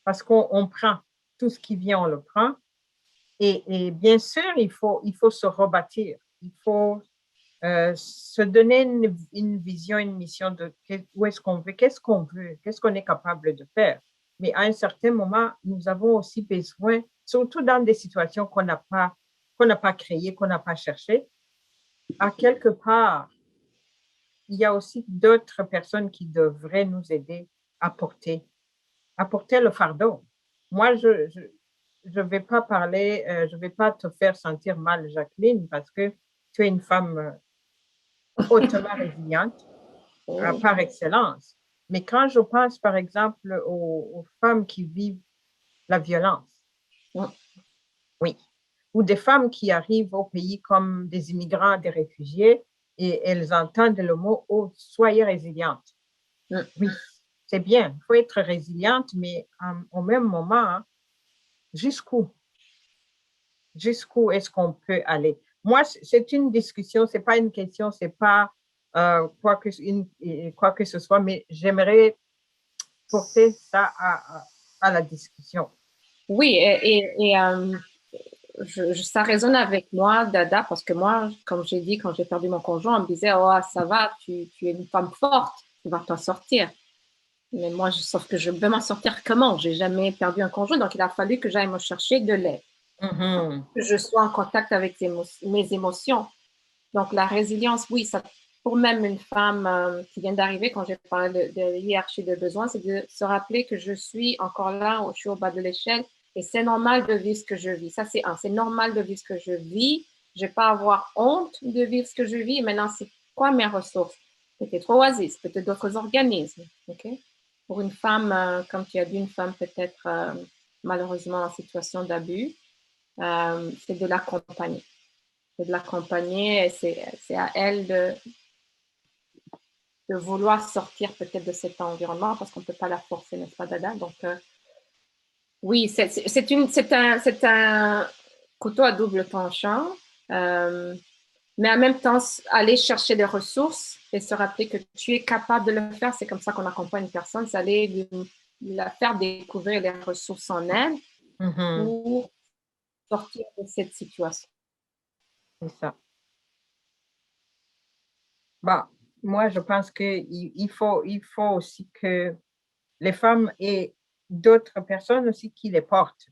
S2: parce qu'on prend tout ce qui vient, on le prend. Et bien sûr, il faut se rebâtir. Il faut se donner une vision, une mission de où est-ce qu'on veut, qu'est-ce qu'on est capable de faire. Mais à un certain moment, nous avons aussi besoin, surtout dans des situations qu'on n'a pas créées, qu'on n'a pas cherchées, à quelque part, il y a aussi d'autres personnes qui devraient nous aider à porter à porter le fardeau. Moi, je vais pas parler, je vais pas te faire sentir mal, Jacqueline, parce que tu es une femme hautement résiliente
S3: Oh.
S2: par excellence. Mais quand je pense, par exemple, aux femmes qui vivent la violence,
S3: Mm.
S2: oui, ou des femmes qui arrivent au pays comme des immigrants, des réfugiés, et elles entendent le mot oh, soyez résiliente.
S3: Mm.
S2: Oui, c'est bien, il faut être résiliente, mais au même moment, hein, jusqu'où? Jusqu'où est-ce qu'on peut aller? Moi, c'est une discussion, c'est pas une question, c'est pas quoi que ce soit, mais j'aimerais porter ça à la discussion.
S3: Oui, ça résonne avec moi, Dada, parce que moi, comme j'ai dit, quand j'ai perdu mon conjoint, on me disait, oh, ça va, tu es une femme forte, tu vas t'en sortir. Mais moi, sauf que je vais m'en sortir comment? J'ai jamais perdu un conjoint, donc il a fallu que j'aille me chercher de l'aide, que je sois en contact avec mes émotions. Donc, la résilience, oui, ça, pour même une femme qui vient d'arriver, quand j'ai parlé de hiérarchie de besoins, c'est de se rappeler que je suis encore là, je suis au bas de l'échelle et c'est normal de vivre ce que je vis. Ça, c'est un. C'est normal de vivre ce que je vis. Je vais pas avoir honte de vivre ce que je vis. Maintenant, c'est quoi mes ressources? Peut-être Oasis, peut-être d'autres organismes. Okay? Pour une femme, comme tu as dit, une femme peut-être malheureusement en situation d'abus, c'est de l'accompagner. C'est de l'accompagner. C'est à elle de vouloir sortir peut-être de cet environnement parce qu'on ne peut pas la forcer, n'est-ce pas, Dada? Donc, oui, c'est un couteau à double tranchant, mais en même temps, aller chercher des ressources et se rappeler que tu es capable de le faire, c'est comme ça qu'on accompagne une personne, c'est aller la faire découvrir les ressources en elle pour sortir de cette situation.
S2: C'est ça. Bon, moi, je pense qu'il faut aussi que les femmes et d'autres personnes aussi qui les portent,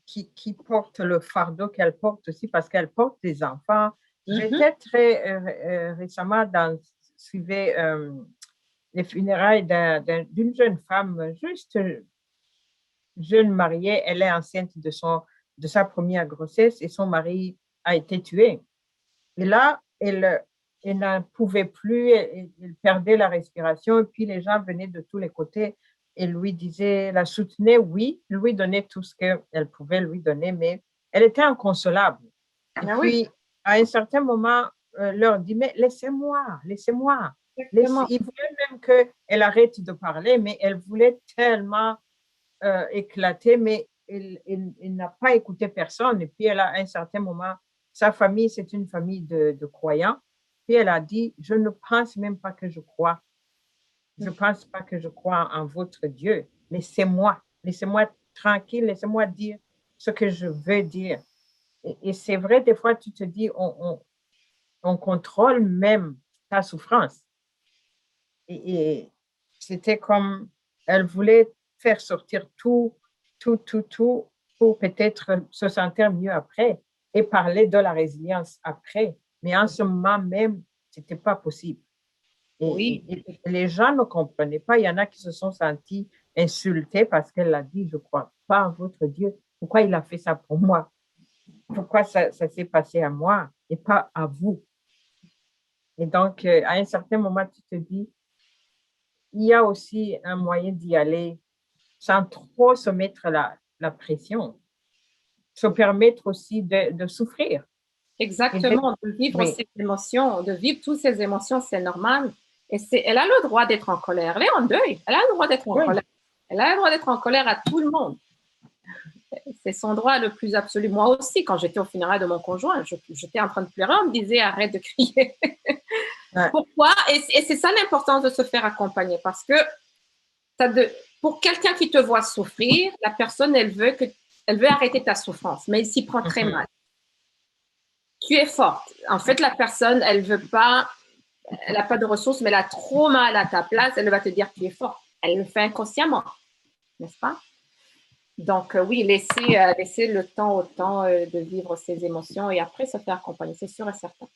S2: qui portent le fardeau qu'elles portent aussi parce qu'elles portent des enfants. J'étais très récemment suivais les funérailles d'une jeune femme, juste jeune mariée. Elle est enceinte de sa première grossesse et son mari a été tué. Et là, elle n'en pouvait plus, elle perdait la respiration et puis les gens venaient de tous les côtés et lui disaient, la soutenaient, oui, lui donnaient tout ce qu'elle pouvait lui donner, mais elle était inconsolable. Et
S3: Ah oui,
S2: puis, à un certain moment, leur dit, mais laissez-moi, laissez-moi.
S3: exactement.
S2: Il voulait même qu'elle arrête de parler, mais elle voulait tellement éclater, mais il n'a pas écouté personne. Et puis, elle a, à un certain moment, sa famille, c'est une famille de croyants. Puis, elle a dit, je ne pense même pas que je crois. Je ne pense pas que je crois en votre Dieu. Laissez-moi tranquille, laissez-moi dire ce que je veux dire. Et c'est vrai, des fois, tu te dis, on contrôle même ta souffrance. Et c'était comme, elle voulait faire sortir tout pour peut-être se sentir mieux après et parler de la résilience après. Mais en ce moment même, ce n'était pas possible.
S3: Oui,
S2: Et les gens ne comprenaient pas. Il y en a qui se sont sentis insultés parce qu'elle a dit, je ne crois pas en votre Dieu. Pourquoi il a fait ça pour moi? Pourquoi ça s'est passé à moi et pas à vous? Et donc, à un certain moment, tu te dis, il y a aussi un moyen d'y aller sans trop se mettre la pression, se permettre aussi de souffrir.
S3: exactement. De vivre
S2: Oui.
S3: ces émotions, de vivre toutes ces émotions, c'est normal. Et elle a le droit d'être en colère. Elle est en deuil. Elle a le droit d'être en
S2: Oui.
S3: colère. Elle a le droit d'être en colère à tout le monde. C'est son droit le plus absolu. Moi aussi, quand j'étais au funérailles de mon conjoint, j'étais en train de pleurer. On me disait arrête de crier.
S2: Ouais.
S3: Pourquoi? Et c'est ça l'importance de se faire accompagner parce que pour quelqu'un qui te voit souffrir, la personne, elle veut arrêter ta souffrance, mais elle s'y prend très mal. Tu es forte. En fait, la personne, elle n'a pas de ressources, mais elle a trop mal à ta place. Elle va te dire que tu es forte. Elle le fait inconsciemment, n'est-ce pas? Donc, oui, laisser le temps au temps de vivre ses émotions et après se faire accompagner, c'est sûr et certain.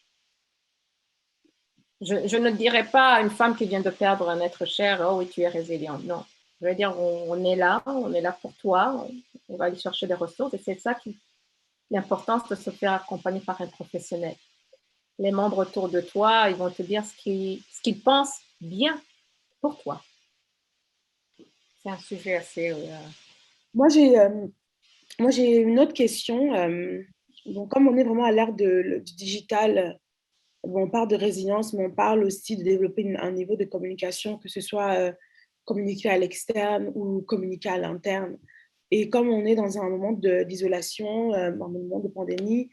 S3: Je ne dirais pas à une femme qui vient de perdre un être cher, oh oui, tu es résiliente. Non. Je veux dire, on est là pour toi, on va aller chercher des ressources et c'est ça qui l'importance de se faire accompagner par un professionnel. Les membres autour de toi, ils vont te dire ce qu'ils pensent bien pour toi. C'est un sujet assez...
S1: Moi, j'ai une autre question. Bon, comme on est vraiment à l'ère du digital, bon, on parle de résilience, mais on parle aussi de développer un niveau de communication, que ce soit communiquer à l'externe ou communiquer à l'interne. Et comme on est dans un moment d'isolation, un moment de pandémie,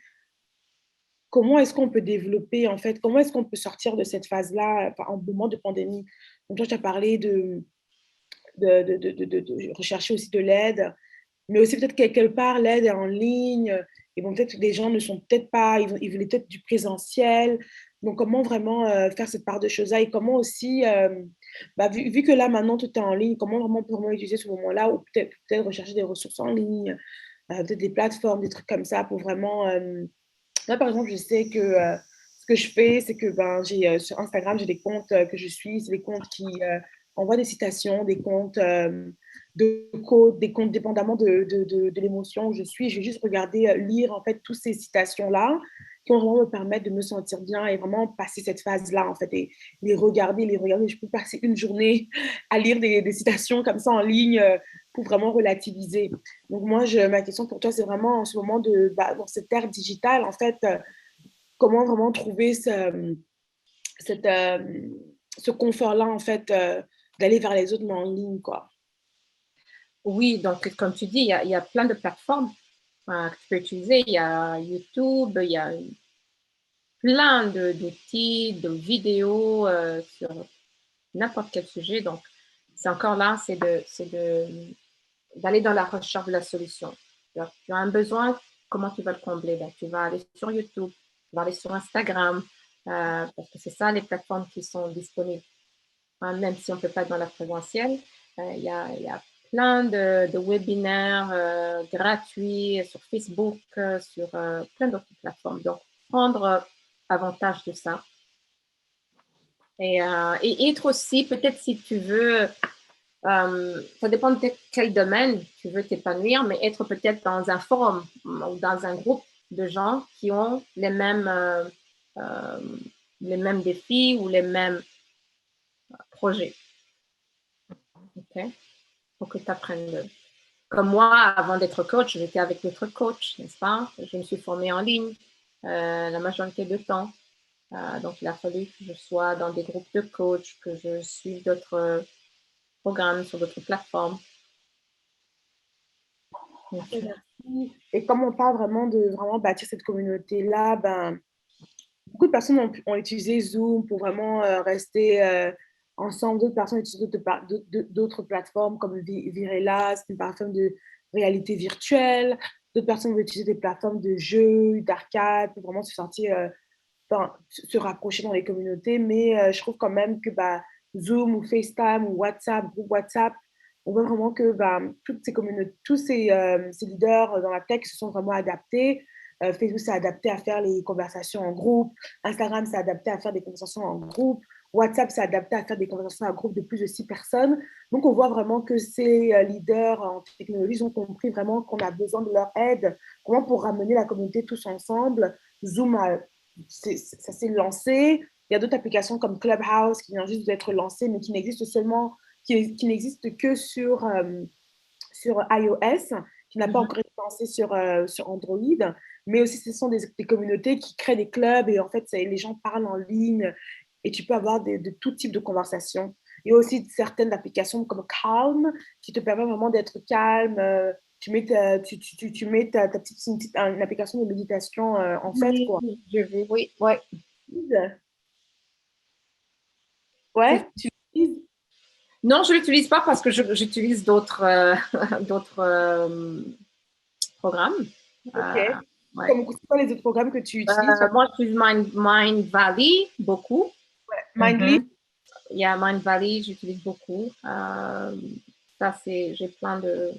S1: comment est-ce qu'on peut développer, en fait, comment est-ce qu'on peut sortir de cette phase-là, enfin, en moment de pandémie? Donc, toi, tu as parlé de rechercher aussi de l'aide, mais aussi peut-être quelque part, l'aide est en ligne, et bon, peut-être que les gens ne sont peut-être pas, ils voulaient peut-être du présentiel. Donc, comment vraiment faire cette part de choses-là et comment aussi, vu que là, maintenant, tout est en ligne, comment vraiment on peut vraiment utiliser ce moment-là ou peut-être rechercher des ressources en ligne, peut-être des plateformes, des trucs comme ça pour vraiment là, par exemple, je sais que ce que je fais, c'est que ben, sur Instagram, j'ai des comptes que je suis. C'est des comptes qui envoient des citations, des comptes de codes, des comptes dépendamment de l'émotion où je suis. Je vais juste regarder, lire en fait toutes ces citations-là qui vont vraiment me permettre de me sentir bien et vraiment passer cette phase-là en fait et les regarder, les regarder. Je peux passer une journée à lire des citations comme ça en ligne pour vraiment relativiser. Donc moi, ma question pour toi, c'est vraiment en ce moment dans cette ère digitale, en fait, comment vraiment trouver cette, ce confort-là, en fait, d'aller vers les autres, mais en ligne, quoi.
S3: Oui, donc comme tu dis, il y a plein de plateformes que tu peux utiliser. Il y a YouTube, il y a plein d'outils, de vidéos sur n'importe quel sujet. Donc, c'est encore là, d'aller dans la recherche de la solution. Alors, tu as un besoin, comment tu vas le combler? Ben, tu vas aller sur YouTube, tu vas aller sur Instagram, parce que c'est ça les plateformes qui sont disponibles. Hein, même si on ne peut pas être dans la présentielle, il y a plein de webinaires gratuits sur Facebook, sur plein d'autres plateformes. Donc, prendre avantage de ça. Et être aussi, peut-être si tu veux, ça dépend de quel domaine tu veux t'épanouir, mais être peut-être dans un forum ou dans un groupe de gens qui ont les mêmes défis ou les mêmes projets. OK? Pour que tu apprennes. Comme moi, avant d'être coach, j'étais avec d'autres coachs, n'est-ce pas? Je me suis formée en ligne la majorité du temps. Donc, il a fallu que je sois dans des groupes de coachs, que je suive d'autres programmes sur d'autres plateformes.
S1: Okay. Et comme on parle vraiment de vraiment bâtir cette communauté-là, ben, beaucoup de personnes ont utilisé Zoom pour vraiment rester ensemble. D'autres personnes utilisent d'autres plateformes comme Virela, c'est une plateforme de réalité virtuelle. D'autres personnes vont utiliser des plateformes de jeux, d'arcade pour vraiment se sentir, se rapprocher dans les communautés. Mais je trouve quand même que bah, Zoom ou FaceTime ou WhatsApp, groupe WhatsApp, on voit vraiment que bah, toutes ces communautés, tous ces leaders dans la tech se sont vraiment adaptés. Facebook s'est adapté à faire les conversations en groupe. Instagram s'est adapté à faire des conversations en groupe. WhatsApp s'est adapté à faire des conversations en groupe de plus de 6 personnes. Donc, on voit vraiment que ces leaders en technologie ont compris vraiment qu'on a besoin de leur aide, comment pour ramener la communauté tous ensemble. Zoom, ça s'est lancé. Il y a d'autres applications comme Clubhouse qui vient juste d'être lancées, mais qui n'existent seulement, qui n'existent que sur iOS, qui n'a pas encore été lancé sur Android. Mais aussi, ce sont des communautés qui créent des clubs et en fait, les gens parlent en ligne et tu peux avoir de tout type de conversations. Il y a aussi certaines applications comme Calm qui te permettent vraiment d'être calme. Tu mets, tu mets ta petite, une application de méditation en fait,
S3: Oui,
S1: quoi.
S3: je vais, oui, ouais.
S1: Ouais, tu utilises.
S3: Non, je ne l'utilise pas parce que j'utilise d'autres programmes.
S1: Ok.
S3: Ouais.
S1: C'est quoi les autres programmes que tu utilises?
S3: Moi, j'utilise Mind Valley beaucoup.
S1: Mindly?
S3: Il y a Mind Valley, j'utilise beaucoup. Ça, j'ai plein de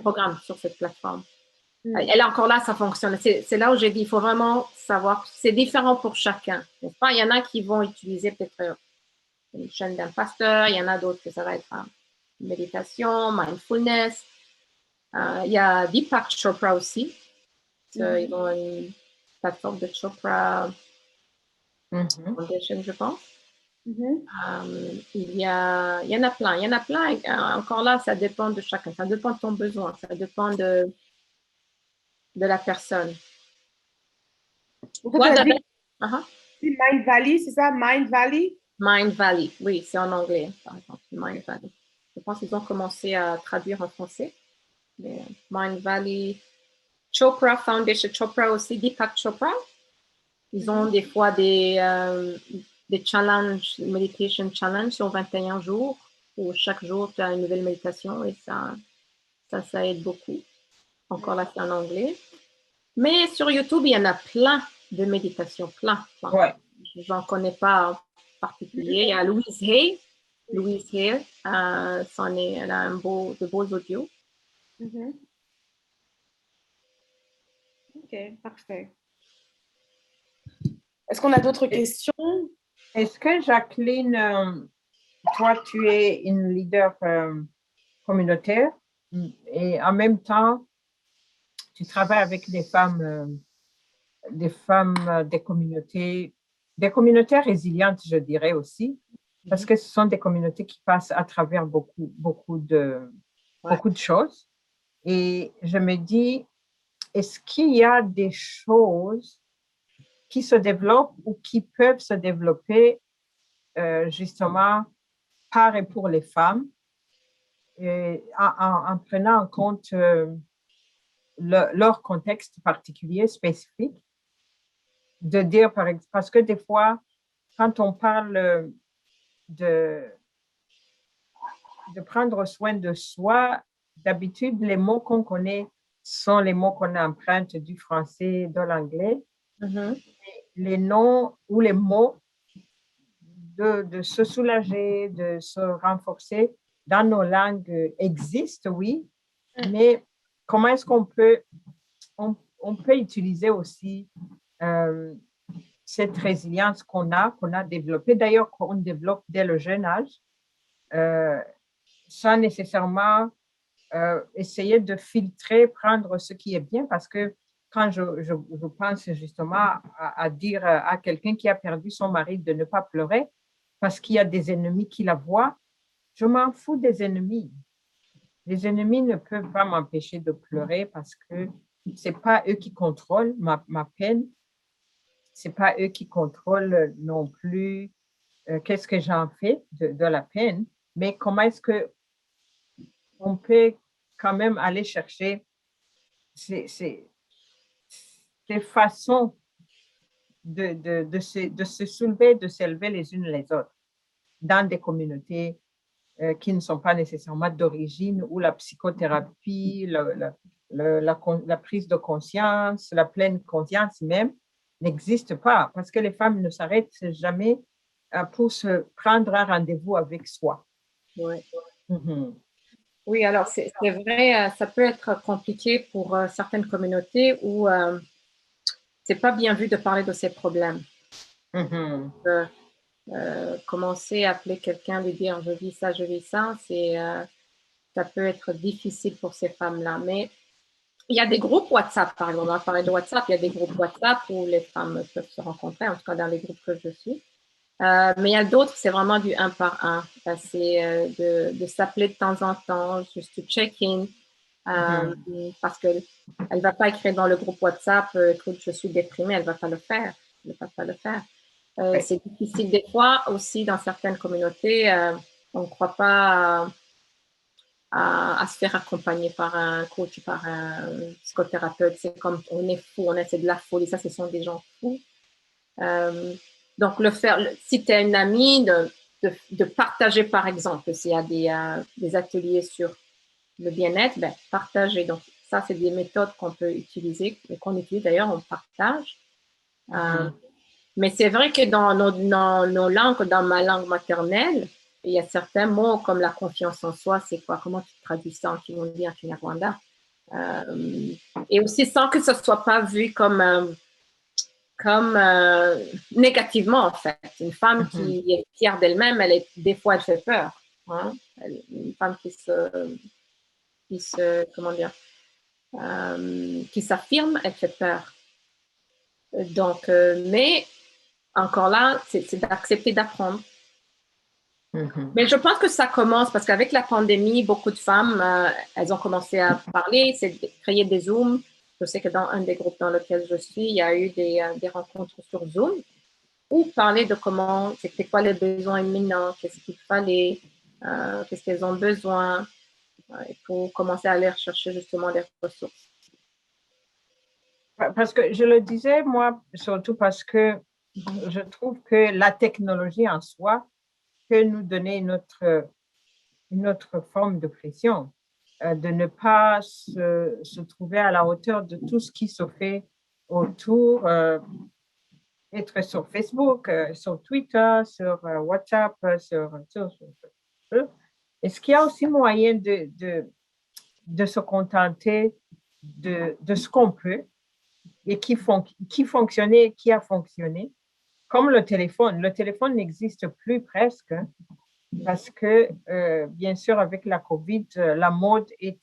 S3: programmes sur cette plateforme. Elle est encore là, ça fonctionne. C'est là où j'ai dit, il faut vraiment savoir, c'est différent pour chacun. N'est-ce pas? Il y en a qui vont utiliser peut-être une chaîne d'un pasteur, il y en a d'autres que ça va être méditation, mindfulness. Il y a Deepak Chopra aussi. Ils ont une plateforme de Chopra Foundation, je pense. Il y en a plein. Il y en a plein. Encore là, ça dépend de chacun. Ça dépend de ton besoin. Ça dépend de la personne.
S1: Tu as dit Mind Valley, c'est ça? Mind Valley?
S3: Mind Valley, oui, c'est en anglais, par exemple. Mind Valley. Je pense qu'ils ont commencé à traduire en français. Mais Mind Valley, Chopra Foundation, Chopra aussi, Deepak Chopra. Ils ont des fois des challenges, meditation challenge sur 21 jours, où chaque jour, tu as une nouvelle méditation et ça aide beaucoup. Encore là, c'est en anglais. Mais sur YouTube, il y en a plein de méditations, plein.
S2: Ouais.
S3: Je n'en connais pas en particulier. Il y a Louise Hay. Louise Hay, elle a de beaux audios.
S1: Ok, parfait. Est-ce qu'on a d'autres questions?
S2: Est-ce que Jacqueline, toi, tu es une leader communautaire et en même temps, tu travailles avec des femmes des communautés résilientes, je dirais aussi, parce que ce sont des communautés qui passent à travers beaucoup de choses. Et je me dis, est-ce qu'il y a des choses qui se développent ou qui peuvent se développer justement par et pour les femmes, en prenant en compte leur contexte particulier, spécifique, de dire, parce que des fois, quand on parle de prendre soin de soi, d'habitude, les mots qu'on connaît sont les mots qu'on emprunte du français, de l'anglais. Les noms ou les mots de se soulager, de se renforcer dans nos langues existent, oui, mais comment est-ce qu'on peut, on peut utiliser aussi cette résilience qu'on a développée, d'ailleurs qu'on développe dès le jeune âge, sans nécessairement essayer de filtrer, prendre ce qui est bien, parce que quand je pense justement à dire à quelqu'un qui a perdu son mari de ne pas pleurer parce qu'il y a des ennemis qui la voient, je m'en fous des ennemis. Les ennemis ne peuvent pas m'empêcher de pleurer parce que ce n'est pas eux qui contrôlent ma peine. Ce n'est pas eux qui contrôlent non plus qu'est-ce que j'en fais de la peine, mais comment est-ce qu'on peut quand même aller chercher ces façons de se soulever, de s'élever les unes les autres dans des communautés qui ne sont pas nécessairement d'origine, où la psychothérapie, la prise de conscience, la pleine conscience même n'existe pas, parce que les femmes ne s'arrêtent jamais pour se prendre un rendez-vous avec soi.
S3: Ouais. Oui, alors c'est vrai, ça peut être compliqué pour certaines communautés où c'est pas bien vu de parler de ces problèmes. Commencer à appeler quelqu'un, lui dire je vis ça, ça peut être difficile pour ces femmes-là. Mais il y a des groupes WhatsApp, par exemple. On va parler de WhatsApp. Il y a des groupes WhatsApp où les femmes peuvent se rencontrer, en tout cas dans les groupes que je suis. Mais il y a d'autres, c'est vraiment du un par un. C'est de s'appeler de temps en temps, juste to check-in. Parce qu'elle ne va pas écrire dans le groupe WhatsApp écoute, je suis déprimée, elle ne va pas le faire. Elle ne va pas le faire. C'est difficile des fois aussi dans certaines communautés. On ne croit pas à se faire accompagner par un coach, par un psychothérapeute. C'est comme on est fou, c'est de la folie. Ça, ce sont des gens fous. Donc, si tu es une amie, de partager, par exemple, s'il y a des ateliers sur le bien-être, partager. Donc, ça, c'est des méthodes qu'on peut utiliser et qu'on utilise d'ailleurs, on partage. Mais c'est vrai que dans nos langues, dans ma langue maternelle, il y a certains mots comme la confiance en soi, c'est quoi? Comment tu traduis ça en Kirundi, en Kinyarwanda? Et aussi sans que ce ne soit pas vu comme négativement, en fait. Une femme qui est fière d'elle-même, des fois, elle fait peur. hein. Une femme comment dire, qui s'affirme, elle fait peur. Donc, mais encore là, c'est d'accepter d'apprendre. Mais je pense que ça commence parce qu'avec la pandémie, beaucoup de femmes, elles ont commencé à parler, c'est de créer des Zooms. Je sais que dans un des groupes dans lequel je suis, il y a eu des rencontres sur Zoom où parler de comment, c'était quoi les besoins imminents, qu'est-ce qu'il fallait, qu'est-ce qu'elles ont besoin, pour commencer à aller chercher justement des ressources.
S2: Parce que je le disais, moi, surtout parce que je trouve que la technologie en soi peut nous donner une autre forme de pression, de ne pas se trouver à la hauteur de tout ce qui se fait autour, être sur Facebook, sur Twitter, sur WhatsApp, Est-ce qu'il y a aussi moyen de se contenter de ce qu'on peut et qui fonctionnait, qui a fonctionné, comme le téléphone. Le téléphone n'existe plus presque parce que, bien sûr, avec la COVID, la mode est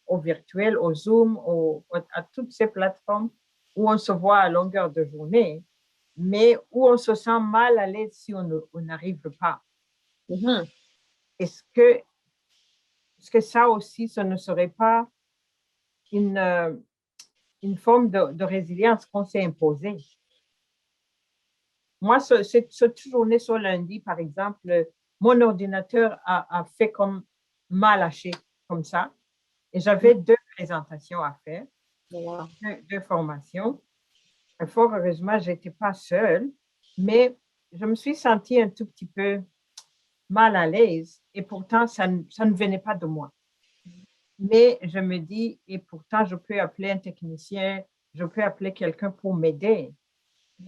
S2: au virtuel, au Zoom, à toutes ces plateformes où on se voit à longueur de journée, mais où on se sent mal à l'aise si on n'arrive pas.
S3: Mm-hmm.
S2: Est-ce que ça aussi, ce ne serait pas une forme de résilience qu'on s'est imposée? Moi, cette journée sur lundi, par exemple, mon ordinateur a fait comme m'a lâché comme ça. Et j'avais deux présentations à faire, deux formations. Et fort heureusement, je n'étais pas seule, mais je me suis sentie un tout petit peu mal à l'aise. Et pourtant, ça ne venait pas de moi. Mais je me dis, et pourtant, je peux appeler un technicien, je peux appeler quelqu'un pour m'aider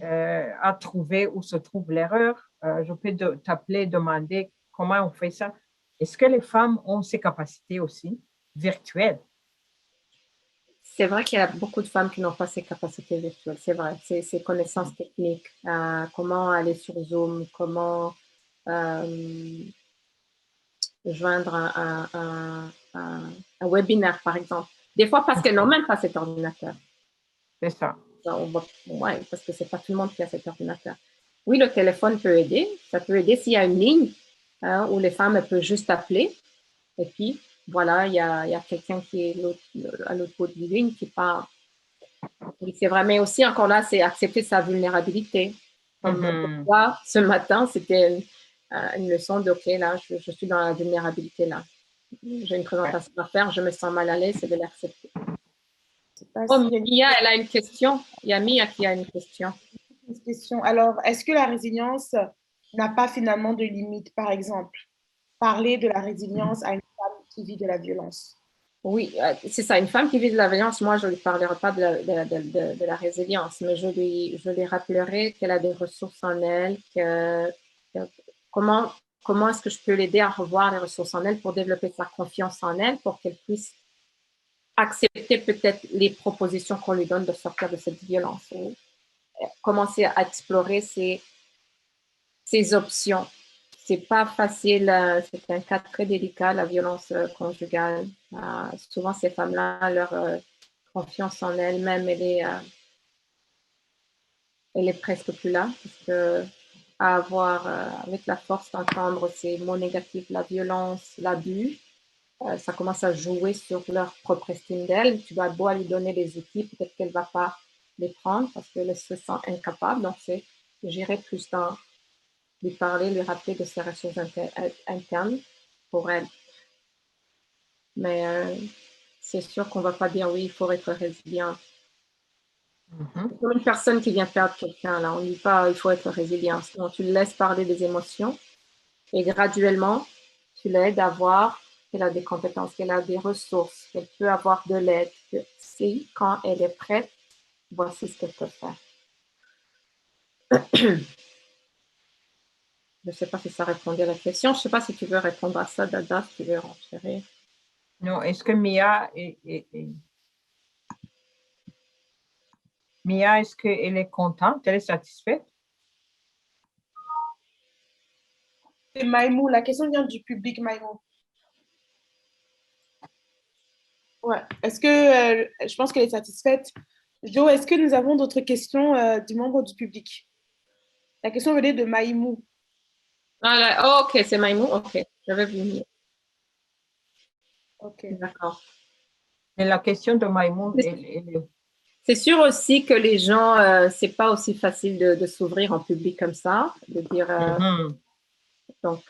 S2: à trouver où se trouve l'erreur. Je peux t'appeler, demander comment on fait ça. Est-ce que les femmes ont ces capacités aussi virtuelles?
S3: C'est vrai qu'il y a beaucoup de femmes qui n'ont pas ces capacités virtuelles, c'est vrai, ces connaissances techniques, comment aller sur Zoom, comment joindre un webinaire, par exemple. Des fois, parce qu'elles n'ont même pas cet ordinateur.
S2: C'est ça.
S3: Ouais, parce que c'est pas tout le monde qui a cet ordinateur. Oui, le téléphone peut aider. Ça peut aider s'il y a une ligne où les femmes peuvent juste appeler. Et puis, voilà, il y a quelqu'un qui est à l'autre bout de la ligne qui parle. Oui, c'est vrai, mais aussi, encore là, c'est accepter sa vulnérabilité. Comme moi, ce matin, c'était une leçon de, OK, là, je suis dans la vulnérabilité, là. J'ai une présentation à faire, je me sens mal à l'aise, c'est de l'accepter. Oh, Mia, elle a une question. Il y a Mia qui a une question.
S1: Une question. Alors, est-ce que la résilience n'a pas finalement de limite? Par exemple, parler de la résilience à une femme qui vit de la violence.
S3: Oui, c'est ça. Une femme qui vit de la violence, moi, je ne lui parlerai pas de la résilience, mais je lui rappellerai qu'elle a des ressources en elle, comment est-ce que je peux l'aider à revoir les ressources en elle pour développer sa confiance en elle, pour qu'elle puisse accepter peut-être les propositions qu'on lui donne de sortir de cette violence, ou commencer à explorer ses options. C'est pas facile, c'est un cas très délicat, la violence conjugale. Souvent, ces femmes-là, leur confiance en elles-mêmes, elle est presque plus là, parce que à avoir, avec la force d'entendre ces mots négatifs, la violence, l'abus, ça commence à jouer sur leur propre estime d'elle. Tu dois beau lui donner les outils, peut-être qu'elle ne va pas les prendre parce qu'elle se sent incapable. Donc, c'est gérer plus dans lui parler, lui rappeler de ses ressources internes pour elle. Mais c'est sûr qu'on ne va pas dire oui, il faut être résilient. C'est comme une personne qui vient perdre quelqu'un, là. On ne dit pas il faut être résilient. Sinon, tu le laisses parler des émotions et graduellement, tu l'aides à voir qu'elle a des compétences, qu'elle a des ressources, qu'elle peut avoir de l'aide. Si, quand elle est prête, voici ce qu'elle peut faire. Je ne sais pas si ça répondait à la question. Je ne sais pas si tu veux répondre à ça, Dada, si tu veux rentrer.
S2: Non, est-ce que Mia Mia, est-ce qu'elle est contente? Elle est satisfaite?
S1: C'est Maïmou. La question vient du public, Maïmou. Ouais. Est-ce que je pense qu'elle est satisfaite? Jo, est-ce que nous avons d'autres questions du membre du public? La question venait de Maïmou.
S3: Ah, là, oh, ok, c'est Maïmou. Ok, j'avais vu.
S1: Ok.
S3: D'accord.
S2: Mais la question de Maïmoun,
S3: C'est sûr aussi que les gens, c'est pas aussi facile de s'ouvrir en public comme ça, de dire. Donc,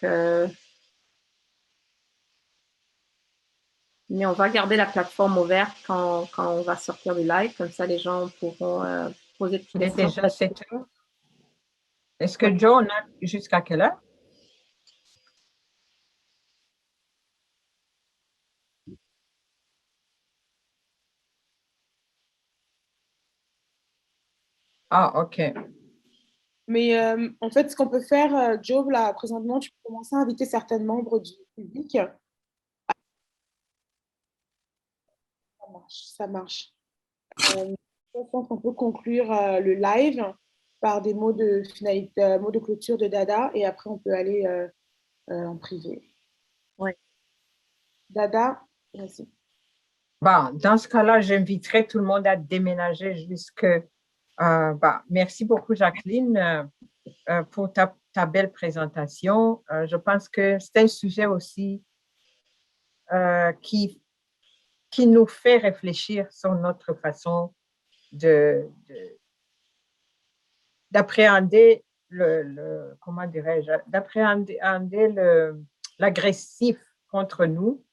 S3: mais on va garder la plateforme ouverte quand on va sortir du live, comme ça les gens pourront poser des
S2: il est
S3: questions.
S2: déjà 7 heures. Est-ce que Joe, on a jusqu'à quelle heure? Ah, OK.
S1: Mais en fait, ce qu'on peut faire, Joe, là, présentement, tu peux commencer à inviter certains membres du public. Ça marche, ça marche. Je pense qu'on peut conclure le live par des mots de finalité, mots de clôture de Dada, et après on peut aller en privé.
S3: Oui.
S1: Dada, merci.
S2: Bon, dans ce cas-là, j'inviterai tout le monde à déménager jusque. Merci beaucoup, Jacqueline, pour ta belle présentation. Je pense que c'est un sujet aussi qui nous fait réfléchir sur notre façon d'appréhender comment dirais-je, d'appréhender l'agressif contre nous.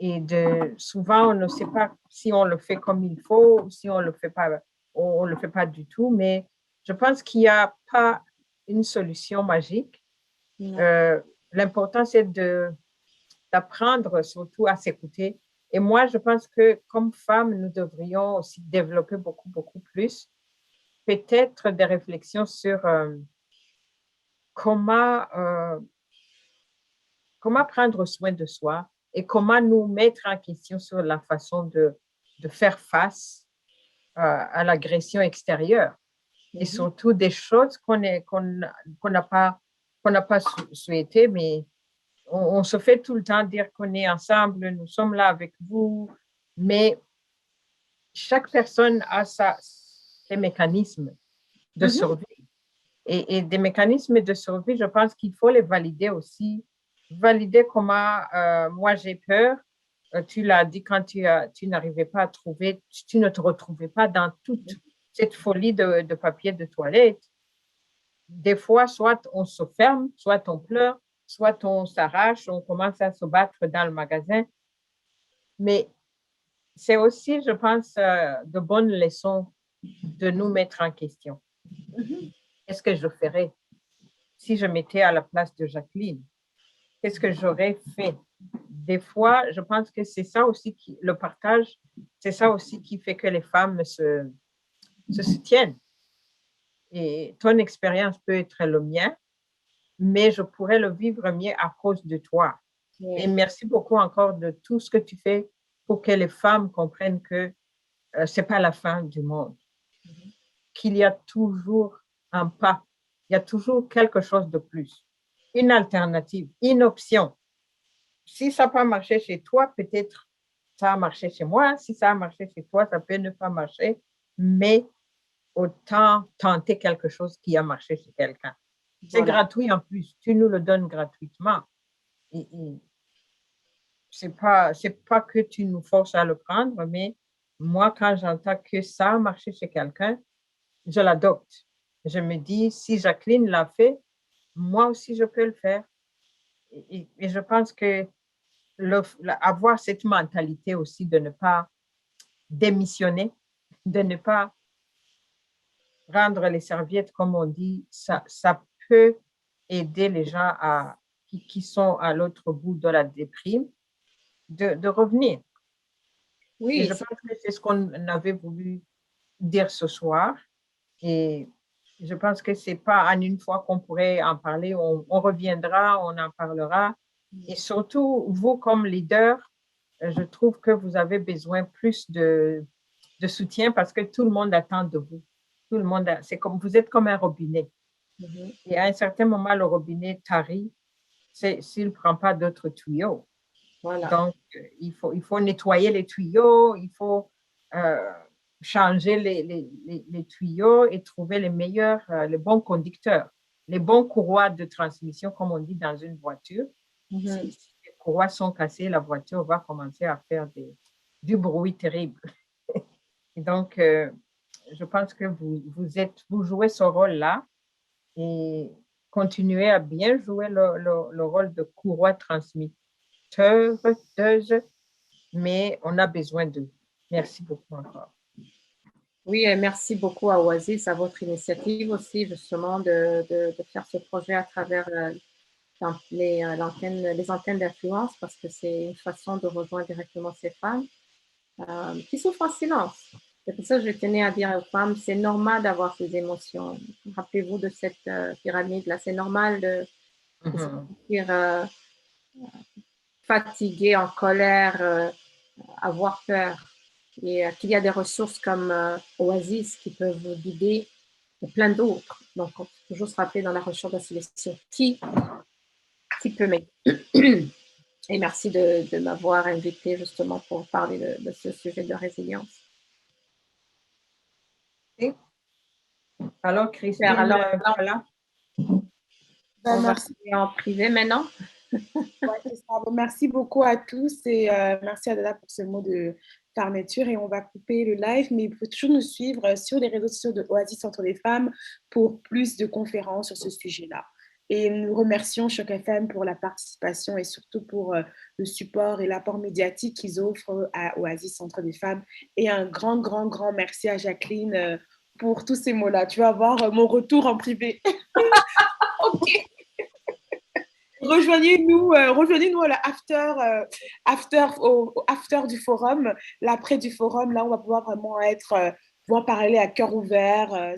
S2: Et souvent, on ne sait pas si on le fait comme il faut ou si on le fait pas, on le fait pas du tout. Mais je pense qu'il n'y a pas une solution magique. L'important, c'est d'apprendre surtout à s'écouter. Et moi, je pense que comme femmes, nous devrions aussi développer beaucoup, beaucoup plus, peut-être des réflexions sur comment, comment prendre soin de soi et comment nous mettre en question sur la façon de faire face à l'agression extérieure. Et surtout des choses qu'on n'a pas, souhaité, mais on se fait tout le temps dire qu'on est ensemble, nous sommes là avec vous, mais chaque personne a ses mécanismes de survie. Et des mécanismes de survie, je pense qu'il faut les valider aussi. Valider comment moi j'ai peur. Tu l'as dit quand tu n'arrivais pas à trouver, tu ne te retrouvais pas dans toute cette folie de papier de toilette. Des fois, soit on se ferme, soit on pleure, soit on s'arrache, on commence à se battre dans le magasin. Mais c'est aussi, je pense, de bonnes leçons de nous mettre en question. Qu'est-ce que je ferais si je m'étais à la place de Jacqueline? Qu'est-ce que j'aurais fait? Des fois, je pense que c'est ça aussi, le partage, c'est ça aussi qui fait que les femmes se soutiennent. Et ton expérience peut être le mien, mais je pourrais le vivre mieux à cause de toi. Et merci beaucoup encore de tout ce que tu fais pour que les femmes comprennent que ce n'est pas la fin du monde, qu'il y a toujours un pas, il y a toujours quelque chose de plus, une alternative, une option. Si ça n'a pas marché chez toi, peut-être ça a marché chez moi. Si ça a marché chez toi, ça peut ne pas marcher, mais autant tenter quelque chose qui a marché chez quelqu'un. C'est gratuit en plus, tu nous le donnes gratuitement. Et c'est pas que tu nous forces à le prendre, mais moi, quand j'entends que ça a marché chez quelqu'un, je l'adopte. Je me dis, si Jacqueline l'a fait, moi aussi, je peux le faire. Et je pense que avoir cette mentalité aussi de ne pas démissionner, de ne pas rendre les serviettes, comme on dit, ça peut aider les gens qui sont à l'autre bout de la déprime de revenir.
S3: Oui.
S2: Et je pense que c'est ce qu'on avait voulu dire ce soir. Et je pense que ce n'est pas en une fois qu'on pourrait en parler. On reviendra, on en parlera. Et surtout, vous, comme leader, je trouve que vous avez besoin plus de soutien parce que tout le monde attend de vous. Tout le monde, c'est comme, vous êtes comme un robinet. Et à un certain moment, le robinet tarit s'il ne prend pas d'autres tuyaux.
S3: Voilà.
S2: Donc, il faut nettoyer les tuyaux, il faut changer les tuyaux et trouver les meilleurs, les bons conducteurs, les bons courroies de transmission, comme on dit dans une voiture. Si les courroies sont cassées, la voiture va commencer à faire du bruit terrible. Et donc, je pense que vous jouez ce rôle-là et continuez à bien jouer le rôle de courroie transmetteuse, mais on a besoin d'eux. Merci beaucoup encore.
S3: Oui, et merci beaucoup à Oasis, à votre initiative aussi, justement, de faire ce projet à travers les antennes d'influence, parce que c'est une façon de rejoindre directement ces femmes qui souffrent en silence. C'est pour ça que je tenais à dire aux femmes, c'est normal d'avoir ces émotions. Rappelez-vous de cette pyramide-là, c'est normal de se sentir fatigué, en colère, avoir peur. Et qu'il y a des ressources comme Oasis qui peuvent vous guider, et plein d'autres. Donc, on peut toujours se rappeler dans la recherche de la solution qui peut m'aider. Et merci de m'avoir invité justement pour parler de ce sujet de résilience.
S2: Okay. Alors, Christine, voilà.
S3: On va parler en privé maintenant.
S1: Ouais, c'est ça. Bon, merci beaucoup à tous et merci Adela pour ce mot de fermeture et on va couper le live, mais il faut toujours nous suivre sur les réseaux sociaux de Oasis Centre des Femmes pour plus de conférences sur ce sujet-là. Et nous remercions Choc FM pour la participation et surtout pour le support et l'apport médiatique qu'ils offrent à Oasis Centre des Femmes. Et un grand, grand, grand merci à Jacqueline pour tous ces mots-là. Tu vas voir mon retour en privé. OK. Rejoignez-nous à l'after du forum, l'après du forum. Là, on va pouvoir vraiment pouvoir parler à cœur ouvert.